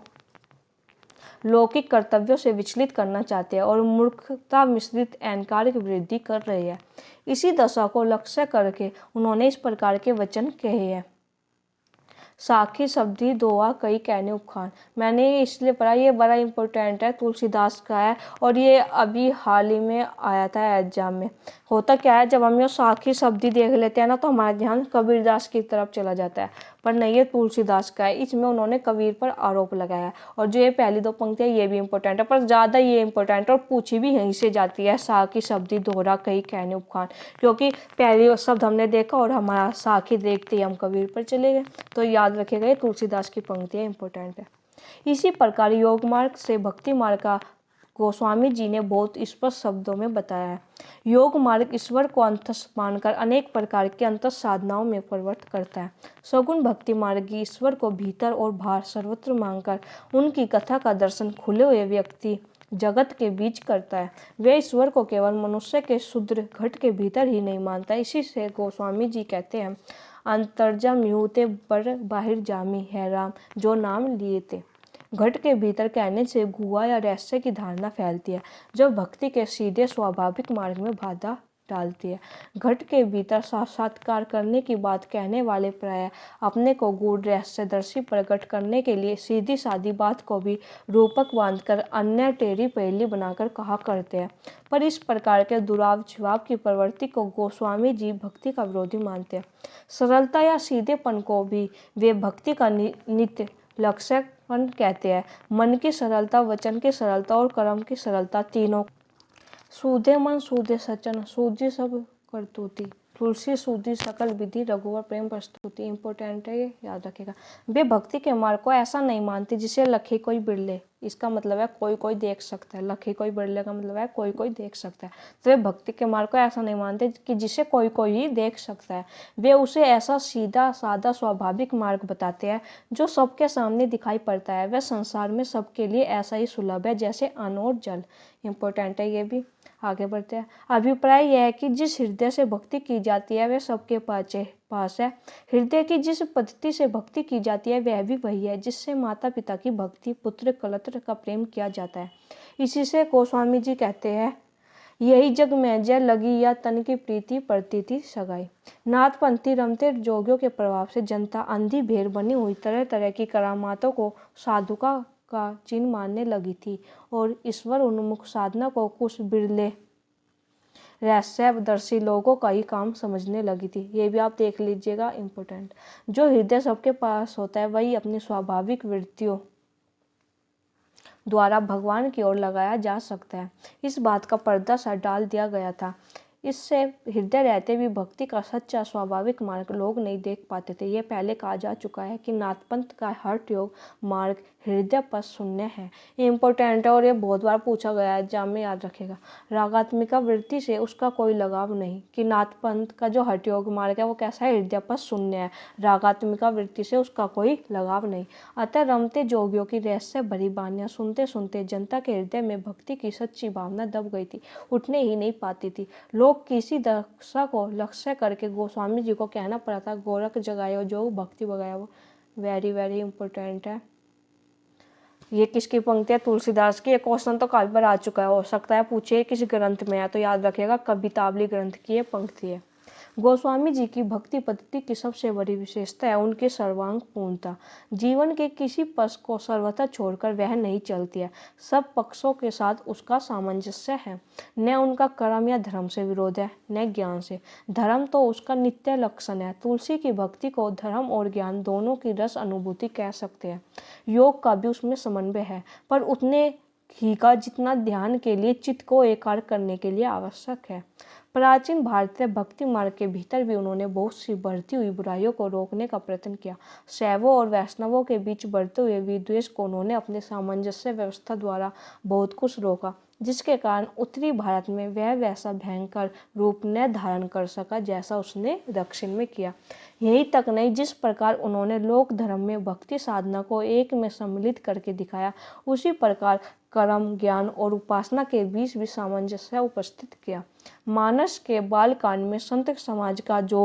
A: लौकिक कर्तव्यों से विचलित करना चाहते हैं और मूर्खता मिश्रित अहंकार की वृद्धि कर रहे हैं। इसी दशा को लक्ष्य करके उन्होंने इस प्रकार के वचन कहे हैं। साखी शब्दी दोहा कई कहने उपखान। मैंने ये इसलिए पढ़ा, ये बड़ा इंपॉर्टेंट है, तुलसीदास का है और ये अभी हाल ही में आया था एग्जाम में। होता क्या है, जब हम ये साखी शब्दी देख लेते हैं ना तो हमारा ध्यान कबीरदास की तरफ चला जाता है, पर नहीं, ये तुलसीदास का है। इसमें उन्होंने कबीर पर आरोप लगाया और जो ये पहली दो पंक्तियाँ ये भी इंपॉर्टेंट है, पर ज़्यादा ये इंपॉर्टेंट है और पूछी भी यहीं से जाती है। साखी शब्दी दोहरा कई कहने उपखान, क्योंकि पहली शब्द हमने देखा और हमारा साखी देखते ही हम कबीर पर चले गए, तो याद रखेगा ये तुलसीदास की पंक्तियाँ इंपॉर्टेंट है। इसी प्रकार योग मार्ग से भक्ति मार्ग का गोस्वामी जी ने बहुत स्पष्ट शब्दों में बताया है। योग मार्ग ईश्वर को अंतस्थ मानकर अनेक प्रकार की अंतर साधनाओं में परिवर्तित करता है। सगुण भक्ति मार्ग ईश्वर को भीतर और बाहर सर्वत्र मानकर उनकी कथा का दर्शन खुले हुए व्यक्ति जगत के बीच करता है। वे ईश्वर को केवल मनुष्य के शुद्र घट के भीतर ही नहीं मानता। इसी से गोस्वामी जी कहते हैं, अंतर्जाम यूते पर बाहिर जामी है राम जो नाम लिए थे। घट के भीतर कहने से गुहा या रहस्य की धारणा फैलती है जो भक्ति के सीधे स्वाभाविक मार्ग में बाधा डालती है। घट के भीतर साक्षात्कार करने की बात कहने वाले प्राय अपने को गूढ़ रहस्यदर्शी प्रकट करने के लिए सीधी सादी बात को भी रूपक बांधकर अन्य टेढ़ी पहेली बनाकर कहा करते हैं। पर इस प्रकार के दुराव जवाब की प्रवृत्ति को गोस्वामी जी भक्ति का विरोधी मानते हैं। सरलता या सीधेपन को भी वे भक्ति का नित्य लक्ष्य कहते हैं। मन की सरलता, वचन की सरलता और कर्म की सरलता, तीनों सूधे मन सूधे सचन, सूझी सब करतूती, तुलसी सूधी सकल विधि, रघुवर प्रेम प्रस्तुति। इंपॉर्टेंट है, ये याद रखेगा। वे भक्ति के मार्ग को ऐसा नहीं मानते जिसे लखे कोई बिरले, इसका मतलब है कोई कोई देख सकता है। लखे कोई बिरले का मतलब है कोई कोई देख सकता है। तो वे भक्ति के मार्ग को ऐसा नहीं मानते कि जिसे कोई कोई ही देख सकता है। वे उसे ऐसा सीधा सादा स्वाभाविक मार्ग बताते हैं जो सबके सामने दिखाई पड़ता है। वह संसार में सबके लिए ऐसा ही सुलभ है जैसे अन्न और जल। इंपॉर्टेंट है ये भी। आगे बढ़ते हैं। अभिप्राय यह है कि जिस हृदय से भक्ति की जाती है वह सबके पास है। हृदय की जिस पद्धति से भक्ति की जाती है वह भी वही है जिससे माता पिता की भक्ति, पुत्र कलत्र का प्रेम किया जाता है। इसी से गोस्वामी जी कहते हैं, यही जग में जय लगी या तन की प्रीति प्रतीति सगाई। नाथपंथी रमते जोगियों के प्रभाव से जनता अंधी भेड़ बनी हुई तरह तरह की करामातों को साधुका का चिन्ह मानने लगी थी और ईश्वर उन्मुख साधना को कुछ बिरले रहस्यदर्शी लोगों का ही काम समझने लगी थी। ये भी आप देख लीजिएगा, इम्पोर्टेंट। जो हृदय सबके पास होता है वही अपनी स्वाभाविक वृत्तियों द्वारा भगवान की ओर लगाया जा सकता है। इस बात का पर्दा सा डाल दिया गया था। इससे हृदय रहते भी भक्ति का सच्चा स्वाभाविक मार्ग लोग नहीं देख पाते थे। ये पहले कहा जा चुका है कि नाथपंथ का हठ योग मार्ग हृदय पर शून्य है। ये इम्पोर्टेंट है और ये बहुत बार पूछा गया है, एग्जाम में याद रखेगा। रागात्मिका वृत्ति से उसका कोई लगाव नहीं। कि नाथपंथ का जो हठ योग मार्ग है वो कैसा है, हृदय पर शून्य है। रागात्मिका वृत्ति से उसका कोई लगाव नहीं। अतः रमते जोगियों की रहस्य भरी बानियां सुनते सुनते जनता के हृदय में भक्ति की सच्ची भावना दब गई थी, उठने ही नहीं पाती थी। लोग किसी दशा को लक्ष्य करके गोस्वामी जी को कहना पड़ा था, गोरख जगायो जो भक्ति बगायो। वेरी वेरी इंपॉर्टेंट है। ये किसकी पंक्ति है, तुलसीदास की। ये क्वेश्चन तो काफी बार आ चुका है, हो सकता है पूछे किस ग्रंथ में है, तो याद रखिएगा कवितावली ग्रंथ की ये पंक्ति है। गोस्वामी जी की भक्ति पद्धति की सबसे बड़ी विशेषता है उनकी सर्वांग पूर्णता। जीवन के किसी पक्ष को सर्वथा छोड़कर वह नहीं चलती है, सब पक्षों के साथ उसका सामंजस्य है। न उनका कर्म या धर्म से विरोध है, न ज्ञान से। धर्म तो उसका नित्य लक्षण है। तुलसी की भक्ति को धर्म और ज्ञान दोनों की रस अनुभूति कह सकते हैं। योग का भी उसमें समन्वय है, पर उतने ही का जितना ध्यान के लिए चित्त को एकाग्र करने के लिए आवश्यक है। प्राचीन भारतीय भक्ति मार्ग के भीतर भी उन्होंने बहुत सी बढ़ती हुई बुराइयों को रोकने का प्रयत्न किया। शैवों और वैष्णवों के बीच बढ़ते हुए विद्वेष को उन्होंने अपने सामंजस्य व्यवस्था द्वारा बहुत कुछ रोका, जिसके कारण उत्तरी भारत में वह वैसा भयंकर रूप न धारण कर सका जैसा उसने दक्षिण में किया। यही तक नहीं, जिस प्रकार उन्होंने लोक धर्म में भक्ति साधना को एक में सम्मिलित करके दिखाया, उसी प्रकार कर्म, ज्ञान और उपासना के बीच भी सामंजस्य उपस्थित किया। मानस के बालकांड में संत समाज का जो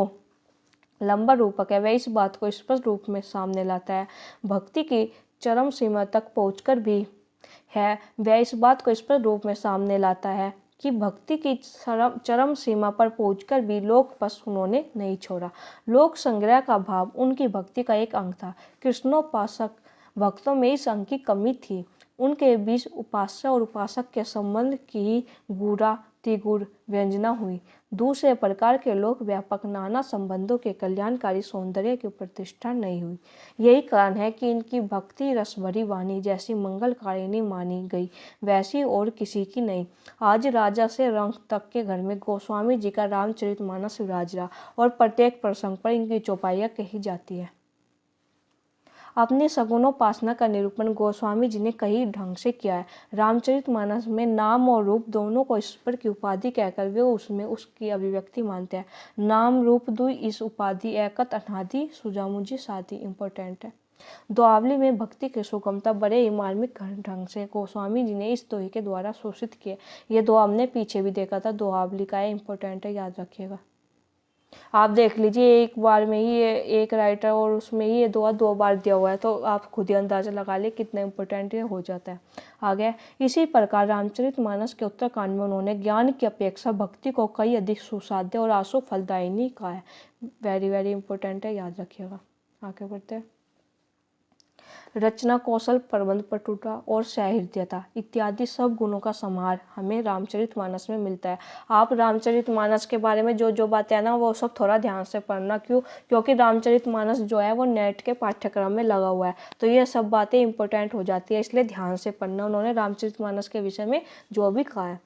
A: लंबा रूपक है वह इस बात को स्पष्ट रूप में सामने लाता है। भक्ति की चरम सीमा तक पहुंचकर भी है वह इस बात को स्पष्ट रूप में सामने लाता है कि भक्ति की चरम सीमा पर पहुंचकर भी लोक पक्ष उन्होंने नहीं छोड़ा। लोक संग्रह का भाव उनकी भक्ति का एक अंग था। कृष्णोपासक भक्तों में इस अंग की कमी थी। उनके बीच उपास्य और उपासक के संबंध की गूढ़ा तिगुर व्यंजना हुई। दूसरे प्रकार के लोक व्यापक नाना संबंधों के कल्याणकारी सौंदर्य की प्रतिष्ठा नहीं हुई। यही कारण है कि इनकी भक्ति रसभरी वाणी जैसी मंगलकारिणी मानी गई, वैसी और किसी की नहीं। आज राजा से रंक तक के घर में गोस्वामी जी का रामचरितमानस विराज रहा और प्रत्येक प्रसंग पर इनकी चौपाइयाँ कही जाती है। अपनी सगुणोपासना का निरूपण गोस्वामी जी ने कई ढंग से किया है। रामचरितमानस में नाम और रूप दोनों को ईश्वर की उपाधि कहकर वे उसमें उसकी अभिव्यक्ति मानते हैं। नाम रूप दुई इस उपाधि एकत अनादि सुजामुझी साथी। इम्पोर्टेंट है। दोहावली में भक्ति की सुगमता बड़े ही मार्मिक ढंग से गोस्वामी जी ने इस दोहे के द्वारा शोषित किए। ये दोहा हमने पीछे भी देखा था, दोहावली का है, इम्पोर्टेंट है, याद रखिएगा। आप देख लीजिए एक बार में ही ये एक राइटर और उसमें ही ये दो बार दिया हुआ है, तो आप खुद ही अंदाजा लगा ले कितना इंपॉर्टेंट ये हो जाता है। आगे इसी प्रकार रामचरितमानस के उत्तरकांड में उन्होंने ज्ञान की अपेक्षा भक्ति को कई अधिक सुसाध्य और आशु फलदायिनी कहा है। वेरी वेरी इंपॉर्टेंट है, याद रखिएगा। आगे बढ़ते हैं। रचना कौशल, प्रबंध पटुता और सहृदयता इत्यादि सब गुणों का समाहार हमें रामचरितमानस में मिलता है। आप रामचरितमानस के बारे में जो जो बातें हैं ना वो सब थोड़ा ध्यान से पढ़ना। क्योंकि रामचरितमानस जो है वो नेट के पाठ्यक्रम में लगा हुआ है, तो ये सब बातें इंपॉर्टेंट हो जाती है, इसलिए ध्यान से पढ़ना उन्होंने रामचरितमानस के विषय में जो भी कहा है।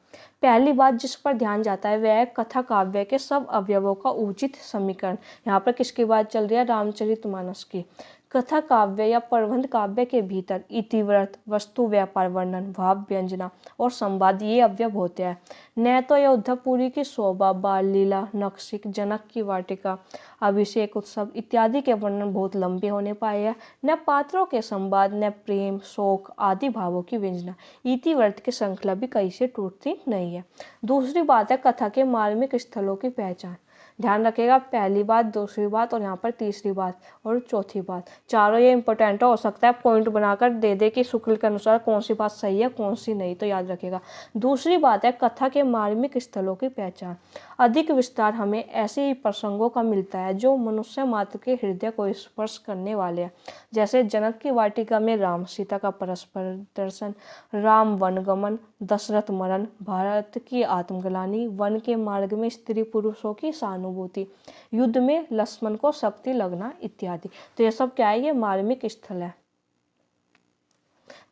A: पहली बात जिस पर ध्यान जाता है वह है कथा काव्य के सब अवयवों का उचित समीकरण। यहाँ पर किसकी बात चल रही है, रामचरितमानस की। कथा काव्य या प्रबंध काव्य के भीतर इतिवृत्त, वस्तु व्यापार वर्णन, भाव व्यंजना और संवाद ये अवयव होते हैं। न तो अयोध्यापुरी की शोभा, बाल लीला, नक्शिक, जनक की वाटिका, अभिषेक उत्सव इत्यादि के वर्णन बहुत लंबे होने पाए हैं, न पात्रों के संवाद, न प्रेम, शोक आदि भावों की व्यंजना। इतिवृत्त की श्रृंखला भी कहीं से टूटती नहीं है। दूसरी बात है कथा के मार्मिक स्थलों की पहचान। ध्यान रखिएगा, पहली बात, दूसरी बात और यहाँ पर तीसरी बात और चौथी बात, चारों ये इंपॉर्टेंट हो सकता है पॉइंट बनाकर दे दे कि शुक्ल के अनुसार कौन सी बात सही है कौन सी नहीं, तो याद रखिएगा। दूसरी बात है कथा के मार्मिक स्थलों की पहचान। अधिक विस्तार हमें ऐसे ही प्रसंगों का मिलता है जो मनुष्य मात्र के हृदय को स्पर्श करने वाले हैं, जैसे जनक की वाटिका में राम सीता का परस्पर दर्शन, राम वनगमन, दशरथ मरण, भारत की आत्मग्लानि, वन के मार्ग में स्त्री पुरुषों की सहानुभूति, युद्ध में लक्ष्मण को शक्ति लगना इत्यादि। तो ये सब क्या है, ये मार्मिक स्थल है।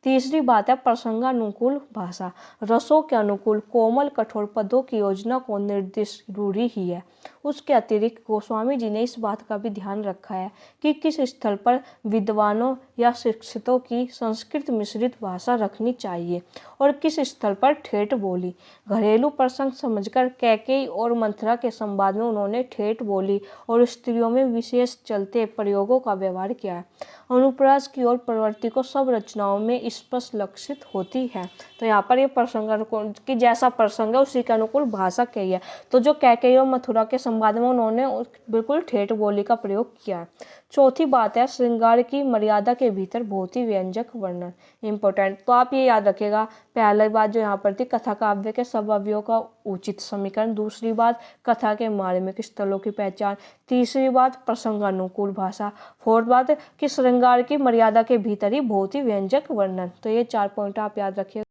A: तीसरी बात है प्रसंगानुकूल भाषा। रसों के अनुकूल कोमल कठोर पदों की योजना को निर्दिष्ट रूढ़ी ही है। उसके अतिरिक्त गोस्वामी जी ने इस बात का भी ध्यान रखा है कि किस स्थल पर विद्वानों या शिक्षितों की संस्कृत मिश्रित भाषा रखनी चाहिए और किस स्थल पर ठेठ बोली। घरेलू प्रसंग समझकर कैकेयी और मंथरा के संवाद में उन्होंने ठेठ बोली और स्त्रियों में विशेष चलते प्रयोगों का व्यवहार किया है। अनुप्रास की ओर प्रवृत्ति को सब रचनाओं में स्पष्ट लक्षित होती है। तो यहाँ पर ये प्रसंग अनुकूल कि जैसा प्रसंग है उसी के अनुकूल भाषा कही है। तो जो कैकेयी और मथुरा के संवाद में उन्होंने बिल्कुल ठेठ बोली का प्रयोग किया है। चौथी बात है श्रृंगार की मर्यादा के भीतर बहुत ही व्यंजक वर्णन, इंपॉर्टेंट। तो आप ये याद रखिएगा, पहली बात जो यहाँ पर थी कथा काव्य के सब अवयवों का उचित समीकरण, दूसरी बात कथा के मार्मिक स्थलों की पहचान, तीसरी बात प्रसंगानुकूल भाषा, फोर्थ बात कि श्रृंगार की मर्यादा के भीतर ही बहुत ही व्यंजक वर्णन। तो ये 4 पॉइंट आप याद रखिए।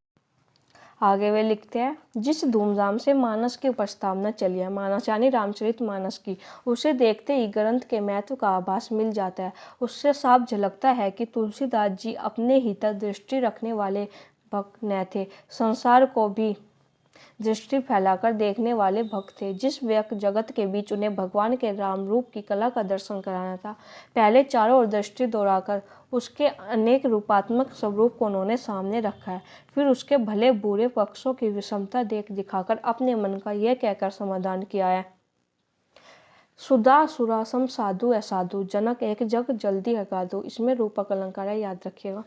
A: आगे वे लिखते हैं जिस धूमधाम से मानस की प्रस्तावना चली है, मानस यानी रामचरित मानस की, उसे देखते ही ग्रंथ के महत्व का आभास मिल जाता है। उससे साफ झलकता है कि तुलसीदास जी अपने ही तक दृष्टि रखने वाले भक्त न थे, संसार को भी दृष्टि फैलाकर देखने वाले भक्त थे। जिस व्यक्त जगत के बीच उन्हें भगवान के राम रूप की कला का दर्शन कराना था, पहले चारों ओर दृष्टि दौड़ाकर उसके अनेक रूपात्मक स्वरूप को उन्होंने सामने रखा है। फिर उसके भले बुरे पक्षों की विषमता दिखाकर अपने मन का यह कहकर समाधान किया है, सुधा सुरासम साधु असाधु जनक एक जग जल्दी हगा दो। इसमें रूपक अलंकार है, याद रखिएगा।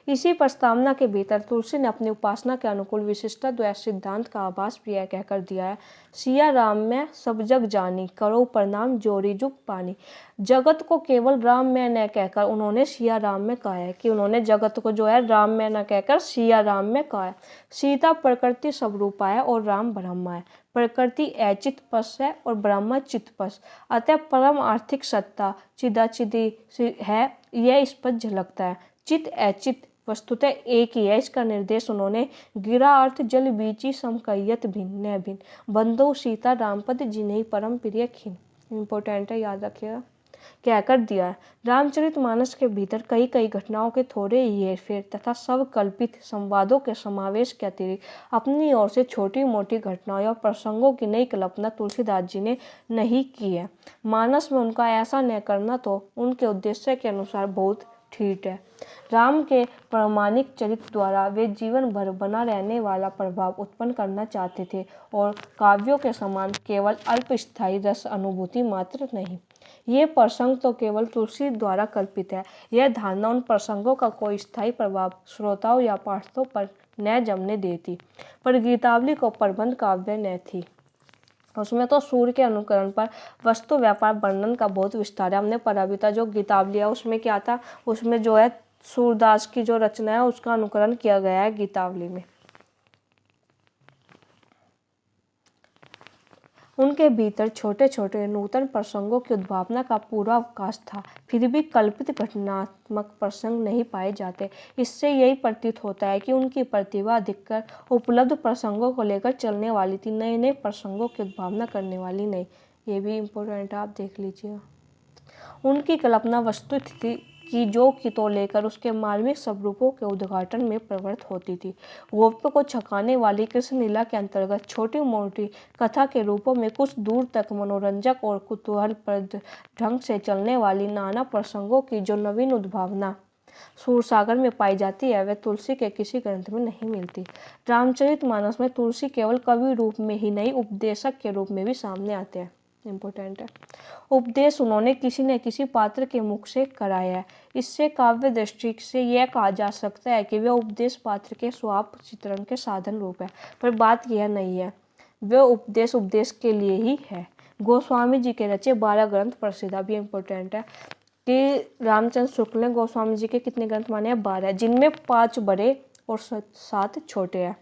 A: इसी प्रस्तावना के भीतर तुलसी ने अपनी उपासना के अनुकूल विशिष्टता द्वैत सिद्धांत का आभास भी कहकर दिया है, सिया राम में सब जग जानी, करो प्रणाम जोरी जुग पानी। जगत को केवल राम में न कहकर उन्होंने सिया राम में कहा है, कि उन्होंने जगत को जो है राम में न कहकर सिया राम में कहा है। सीता प्रकृति स्वरूपा है और राम ब्रह्मा है। प्रकृति अचित पश है और ब्रह्म चित पश, अतः परम आर्थिक सत्ता चिदाचिदी है, यह स्पष्ट झलकता है। चित अचित वस्तुतः एक ही है, इसका निर्देश उन्होंने गिरा अर्थ जल बीची समकयत भिन्न न भिन्न, बंधु सीता रामपद जिन्हें परम प्रिय खिन। इंपॉर्टेंट है, याद रखिएगा। कहकर दिया है रामचरितमानस के भीतर कई कई घटनाओं के थोड़े ही हेरफेर तथा सब कल्पित संवादों के समावेश के अतिरिक्त अपनी ओर से छोटी मोटी घटनाओं और प्रसंगों की नई कल्पना तुलसीदास जी ने नहीं की है। मानस में उनका ऐसा न करना तो उनके उद्देश्य के अनुसार बहुत ठीक है। राम के प्रामाणिक चरित्र द्वारा वे जीवन भर बना रहने वाला प्रभाव उत्पन्न करना चाहते थे और काव्यों के समान केवल अल्पस्थायी रस अनुभूति मात्र नहीं। ये प्रसंग तो केवल तुलसी द्वारा कल्पित है। यह धारणा उन प्रसंगों का कोई स्थायी प्रभाव श्रोताओं या पाठकों पर न जमने देती। पर गीतावली को प्रबंध काव्य न थी, उसमें तो सूर्य के अनुकरण पर वस्तु व्यापार वर्णन का बहुत विस्तार है। हमने पढ़ा भी था, जो गीतावली है उसमें क्या था, उसमें जो है सूरदास की जो रचना है उसका अनुकरण किया गया है गीतावली में। उनके भीतर छोटे छोटे नूतन प्रसंगों की उद्भावना का पूरा अवकाश था, फिर भी कल्पित घटनात्मक प्रसंग नहीं पाए जाते। इससे यही प्रतीत होता है कि उनकी प्रतिभा अधिकतर उपलब्ध प्रसंगों को लेकर चलने वाली थी, नए नए प्रसंगों की उद्भावना करने वाली नहीं। ये भी इम्पोर्टेंट है, आप देख लीजिए। उनकी कल्पना वस्तुस्थिति की जो की तो लेकर उसके मार्मिक स्वरूपों के उद्घाटन में प्रवृत्त होती थी। गोपियों को छकाने वाली कृष्ण लीला के अंतर्गत छोटी मोटी कथा के रूपों में कुछ दूर तक मनोरंजक और कुतूहलप्रद ढंग से चलने वाली नाना प्रसंगों की जो नवीन उद्भावना सूरसागर में पाई जाती है, वह तुलसी के किसी ग्रंथ में नहीं मिलती। रामचरितमानस में तुलसी केवल कवि रूप में ही नहीं, उपदेशक के रूप में भी सामने आते हैं। इम्पोर्टेंट है। उपदेश उन्होंने किसी न किसी पात्र के मुख से कराया है। इससे काव्य दृष्टि से यह कहा जा सकता है कि वह उपदेश पात्र के स्वभाव चित्रण के साधन रूप है, पर बात यह नहीं है, वह उपदेश के लिए ही है। गोस्वामी जी के रचे 12 ग्रंथ प्रसिद्ध, अभी इम्पोर्टेंट है कि रामचंद्र शुक्ल ने गोस्वामी जी के कितने ग्रंथ माने हैं, 12, जिनमें 5 बड़े और 7 छोटे हैं।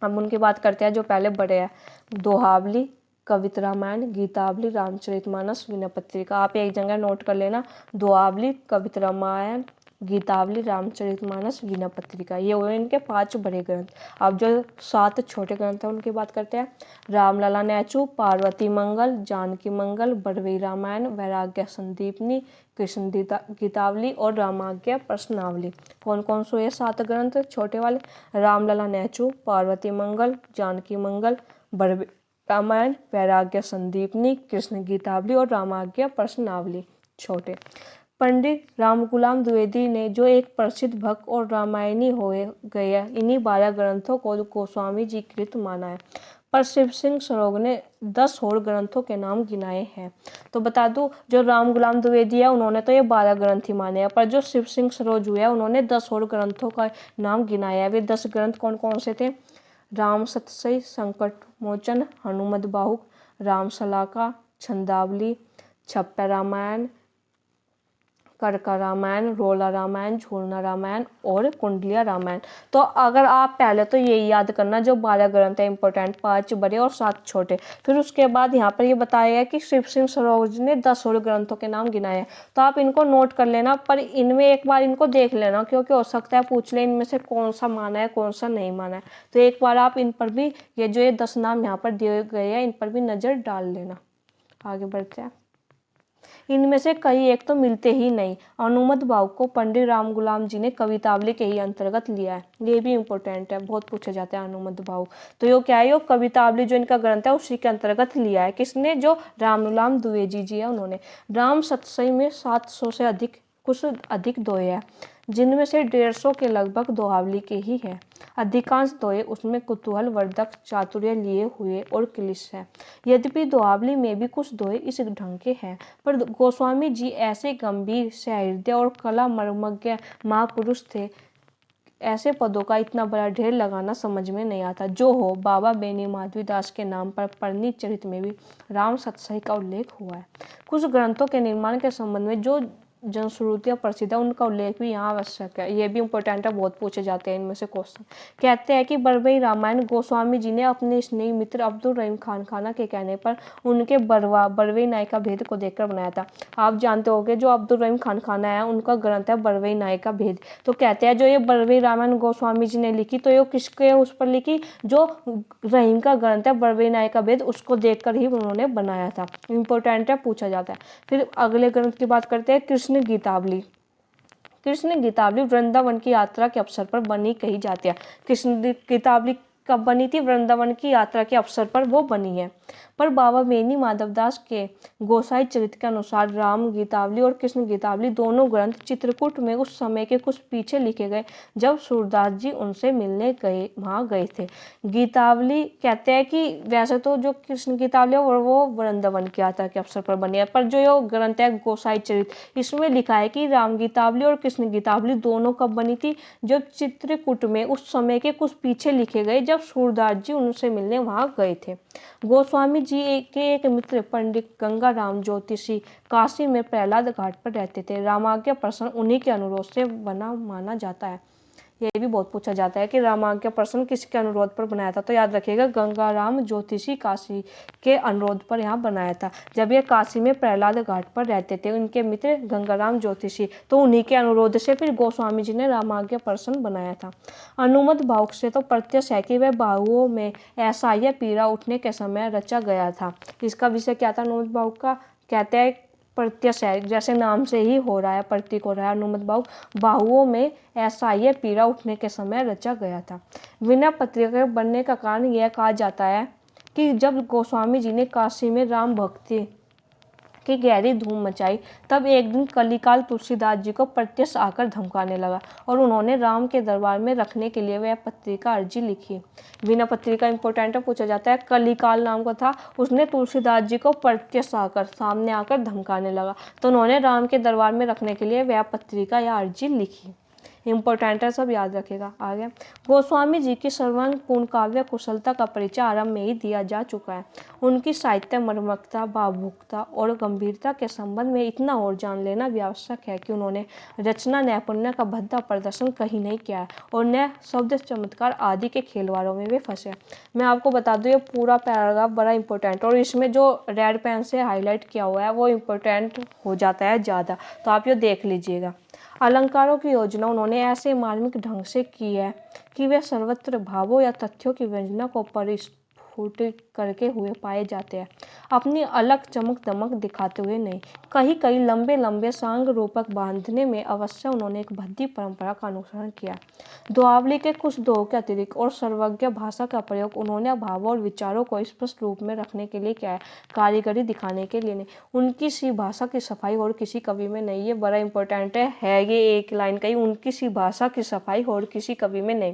A: हम उनकी बात करते हैं जो पहले बड़े हैं, दोहावली, कविता रामायण, गीतावली, रामचरितमानस, विनय पत्रिका। आप एक जगह नोट कर लेना, दोहावली, कविता रामायण, गीतावली, रामचरितमानस, वीणा पत्रिका, ये हुए इनके 5 बड़े ग्रंथ। अब जो 7 छोटे ग्रंथ हैं उनकी बात करते हैं। रामलला नेचू, पार्वती मंगल, जानकी मंगल, बड़वई रामायण, वैराग्य संदीपनी, कृष्ण गीतावली और रामाज्ञा प्रश्नावली। कौन कौन से ये 7 ग्रंथ छोटे वाले? रामलला नेचू, पार्वती मंगल, जानकी मंगल, बड़वई रामायण, वैराग्य संदीपनी, कृष्ण गीतावली और रामाज्ञा प्रश्नावली छोटे। पंडित राम गुलाम द्विवेदी ने जो एक प्रसिद्ध भक्त और रामायणी हो गए, इन्हीं 12 ग्रंथों को गोस्वामी जी कृत माना है। पर शिव सिंह सरोज ने 10 और ग्रंथों के नाम गिनाए हैं। तो बता दूं, जो राम गुलाम द्विवेदी है उन्होंने तो ये 12 ग्रंथ ही माने हैं, पर जो शिव सिंह सरोज हुए उन्होंने 10 और ग्रंथों का नाम गिनाया है। वे 10 ग्रंथ कौन कौन से थे? राम सतसई, संकट मोचन, हनुमत बाहुक, राम सलाका, छंदावली, छप्पा रामायण, करका रामायण, रोला रामायण, झूलना रामायण और कुंडलिया रामायण। तो अगर आप पहले तो यही याद करना, जो 12 ग्रंथ है इंपॉर्टेंट, 5 बड़े और 7 छोटे। फिर उसके बाद यहाँ पर ये बताया है कि शिव सिंह सरोज ने 10 और ग्रंथों के नाम गिनाए हैं, तो आप इनको नोट कर लेना, पर इनमें एक बार इनको देख लेना, क्योंकि हो सकता है पूछ ले इनमें से कौन सा माना है कौन सा नहीं माना है। तो एक बार आप इन पर भी, ये 10 नाम यहाँ पर दिए गए हैं, इन पर भी नज़र डाल लेना। आगे बढ़ते हैं। इनमें से कई एक तो मिलते ही नहीं। हनुमत बाहुक को पंडित राम गुलाम जी ने कवितावली के ही अंतर्गत लिया है, ये भी इंपॉर्टेंट है, बहुत पूछा जाता है हनुमत बाहुक। तो ये क्या है, ये कवितावली जो इनका ग्रंथ है उसी के अंतर्गत लिया है। किसने? जो राम गुलाम द्विवेदी जी है उन्होंने। राम सतसई में 700 से अधिक, कुछ अधिक दोहे हैं, जिनमें से 150 के लगभग दोहावली के ही है। अधिकांश दोहे उसमें कुतूहल वर्धक चातुर्य लिए हुए और क्लिष्ट है। यद्यपि दोहावली में भी कुछ दोहे इस ढंग के हैं, पर गोस्वामी जी ऐसे गंभीर, सहृदय और कला मर्मज्ञ महापुरुष थे, ऐसे पदों का इतना बड़ा ढेर लगाना समझ में नहीं आता। जो हो, बाबा बेनी माधवीदास के नाम पर परिणीत चरित में भी राम सतसई का उल्लेख हुआ है। कुछ ग्रंथों के निर्माण के संबंध में जो जनश्रुतियाँ प्रसिद्ध है उनका उल्लेख भी यहाँ आवश्यक है, ये भी इंपॉर्टेंट है, बहुत पूछे जाते हैं इनमें से क्वेश्चन। कहते हैं कि बड़वई रामायण गोस्वामी जी ने अपने स्नेही मित्र अब्दुल रहीम खान खाना के कहने पर उनके बड़वई नायका भेद को देखकर बनाया था। आप जानते होंगे जो अब्दुल रहीम खान खाना है उनका ग्रंथ है बड़वई नायका भेद। तो कहते हैं जो ये बड़वई रामायण गोस्वामी जी ने लिखी, तो ये किसके उस पर लिखी? जो रहीम का ग्रंथ है बड़वई नायका भेद, उसको देखकर ही उन्होंने बनाया था। इंपॉर्टेंट है, पूछा जाता है। फिर अगले ग्रंथ की बात करते हैं, कृष्ण गीतावली। कृष्ण गीतावली वृंदावन की यात्रा के अवसर पर बनी कही जाती है। कृष्ण गीतावली कब बनी थी? वृंदावन की यात्रा के अवसर पर वो बनी है। पर बाबा बेनी माधवदास के गोसाई चरित के अनुसार राम गीतावली और कृष्ण गीतावली दोनों ग्रंथ चित्रकूट में उस समय के कुछ पीछे लिखे गए, जब सूरदास जी उनसे मिलने वहाँ गए थे। गीतावली कहते हैं कि वैसे तो जो कृष्ण गीतावली है वो वृंदावन की यात्रा के अवसर पर बनी है, पर जो ये ग्रंथ है गोसाई चरित, इसमें लिखा है कि राम गीतावली और कृष्ण गीतावली दोनों कब बनी थी? जब चित्रकूट में उस समय के कुछ पीछे लिखे गए, जब सूरदास जी उनसे मिलने वहाँ गए थे। गोस्वामी जी के एक मित्र पंडित गंगा राम ज्योतिषी काशी में प्रहलाद घाट पर रहते थे। रामाज्ञा प्रसन्न उन्हीं के अनुरोध से बना माना जाता है। ये भी बहुत पूछा जाता है कि रामाज्ञा प्रसन्न किसके अनुरोध पर बनाया था? तो याद रखिएगा, गंगा राम ज्योतिषी काशी के अनुरोध पर यहाँ बनाया था। जब ये काशी में प्रहलाद घाट पर रहते थे उनके मित्र गंगा राम ज्योतिषी, तो उन्हीं के अनुरोध से फिर गोस्वामी जी ने रामाज्ञा प्रसन्न बनाया था। हनुमत बाहुक से तो प्रत्यक्ष है कि वह बाहुओं में असह्य पीड़ा उठने के समय रचा गया था। इसका विषय क्या था हनुमत बाहुक का? कहते हैं प्रत्यक्ष है, जैसे नाम से ही हो रहा है, प्रतीक हो रहा है। हनुमत बाहुओं में असह्य पीड़ा उठने के समय रचा गया था। वीणा पत्रिका के बनने का कारण यह कहा जाता है कि जब गोस्वामी जी ने काशी में राम भक्ति की गहरी धूम मचाई, तब एक दिन कलिकाल तुलसीदास जी को प्रत्यक्ष आकर धमकाने लगा और उन्होंने राम के दरबार में रखने के लिए वह पत्रिका अर्जी लिखी। वीणा पत्रिका इंपॉर्टेंट है, पूछा जाता है। कलिकाल नाम का था, उसने तुलसीदास जी को प्रत्यक्ष आकर सामने आकर धमकाने लगा, तो उन्होंने राम के दरबार में रखने के लिए वह पत्रिका या अर्जी लिखी। इंपॉर्टेंट है, सब याद रखेगा। आगे, गोस्वामी जी की सर्वांगपूर्ण काव्य कुशलता का परिचय आरंभ में ही दिया जा चुका है। उनकी साहित्य मर्मकता, भावुकता और गंभीरता के संबंध में इतना और जान लेना भी आवश्यक है कि उन्होंने रचना नैपुण्य का भद्दा प्रदर्शन कहीं नहीं किया है और न शब्द चमत्कार आदि के खेलवाड़ों में वे फंसे। मैं आपको बता दूं, ये पूरा पैराग्राफ बड़ा इंपॉर्टेंट और इसमें जो रेड पेन से हाईलाइट किया हुआ है वो इंपॉर्टेंट हो जाता है ज़्यादा, तो आप ये देख लीजिएगा। अलंकारों की योजना उन्होंने ऐसे मार्मिक ढंग से की है कि वे सर्वत्र भावों या तथ्यों की व्यंजना को परिस्फुटित करके हुए पाए जाते हैं, अपनी अलग चमक दमक दिखाते हुए नहीं। कहीं कहीं लंबे लंबे सांग रूपक बांधने में अवश्य उन्होंने एक भद्दी परंपरा का अनुसरण किया। दुआवली के कुछ दोहों के अतिरिक्त और सर्वज्ञ भाषा का प्रयोग उन्होंने भावों और विचारों को स्पष्ट रूप में रखने के लिए किया है, कारीगरी दिखाने के लिए नहीं। उनकी सी भाषा की सफाई और किसी कवि में नहीं, ये बड़ा इंपॉर्टेंट है ये एक लाइन कही, उनकी सी भाषा की सफाई और किसी कवि में नहीं।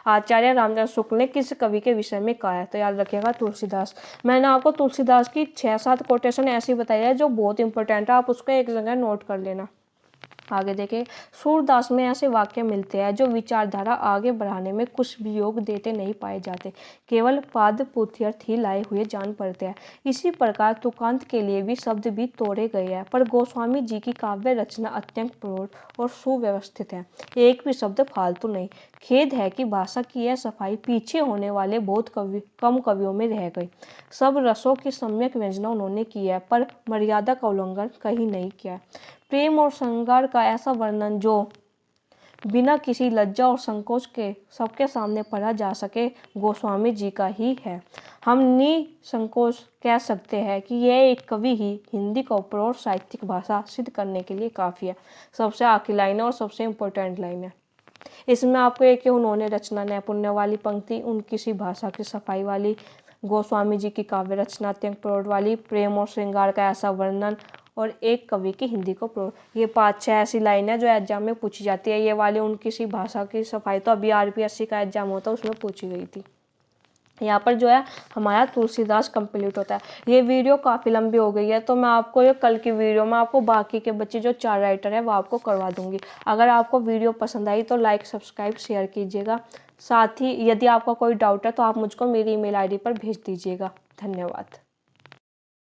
A: आचार्य रामचंद्र शुक्ल ने किस कवि के विषय में कहा है, तो याद रखिएगा तुलसीदास। मैंने आपको तुलसीदास की 6-7 कोटेशन ऐसी बताई है जो बहुत इंपॉर्टेंट है, आप उसको एक जगह नोट कर लेना। आगे देखें, सूरदास में ऐसे वाक्य मिलते हैं जो विचारधारा आगे बढ़ाने में कुछ भी योग देते नहीं पाए जाते, केवल पाद पुथ्यर्थ ही लाए हुए जान पड़ते हैं। इसी प्रकार तुकांत के लिए भी शब्द भी तोड़े गए हैं, पर गोस्वामी जी की काव्य रचना अत्यंत प्रौढ़ और सुव्यवस्थित है, एक भी शब्द फालतू नहीं। खेद है कि भाषा की यह सफाई पीछे होने वाले बहुत कम कवियों में रह गई। सब रसों की सम्यक व्यंजना उन्होंने की है, पर मर्यादा का उल्लंघन कहीं नहीं किया। प्रेम और श्रृंगार का ऐसा वर्णन जो बिना किसी लज्जा और संकोच के सबके सामने पढ़ा जा सके, गोस्वामी जी का ही है। हम निसंकोच कह सकते हैं कि यह एक कवि ही हिंदी को प्रौढ़ साहित्यिक भाषा सिद्ध करने के लिए काफ़ी है। सबसे आखिरी लाइन है और सबसे इम्पोर्टेंट लाइन है इसमें। आपको एक उन्होंने रचना नैपुण्य वाली पंक्ति, उनकी सी भाषा की सफाई वाली, गोस्वामी जी की काव्य रचना अत्यंत प्रौढ़ वाली, प्रेम और श्रृंगार का ऐसा वर्णन और एक कवि की हिंदी को प्रौढ़, ये 5-6 ऐसी लाइन है जो एग्जाम में पूछी जाती है। ये वाली उनकी सी भाषा की सफाई तो अभी आरपीएससी का एग्जाम होता है उसमें पूछी गई थी। यहाँ पर जो है हमारा तुलसीदास कंप्लीट होता है। ये वीडियो काफ़ी लंबी हो गई है, तो मैं आपको ये कल की वीडियो में आपको बाकी के बच्चे जो 4 राइटर है वो आपको करवा दूंगी। अगर आपको वीडियो पसंद आई तो लाइक, सब्सक्राइब, शेयर कीजिएगा। साथ ही यदि आपका कोई डाउट है तो आप मुझको मेरी ईमेल आईडी पर भेज दीजिएगा। धन्यवाद।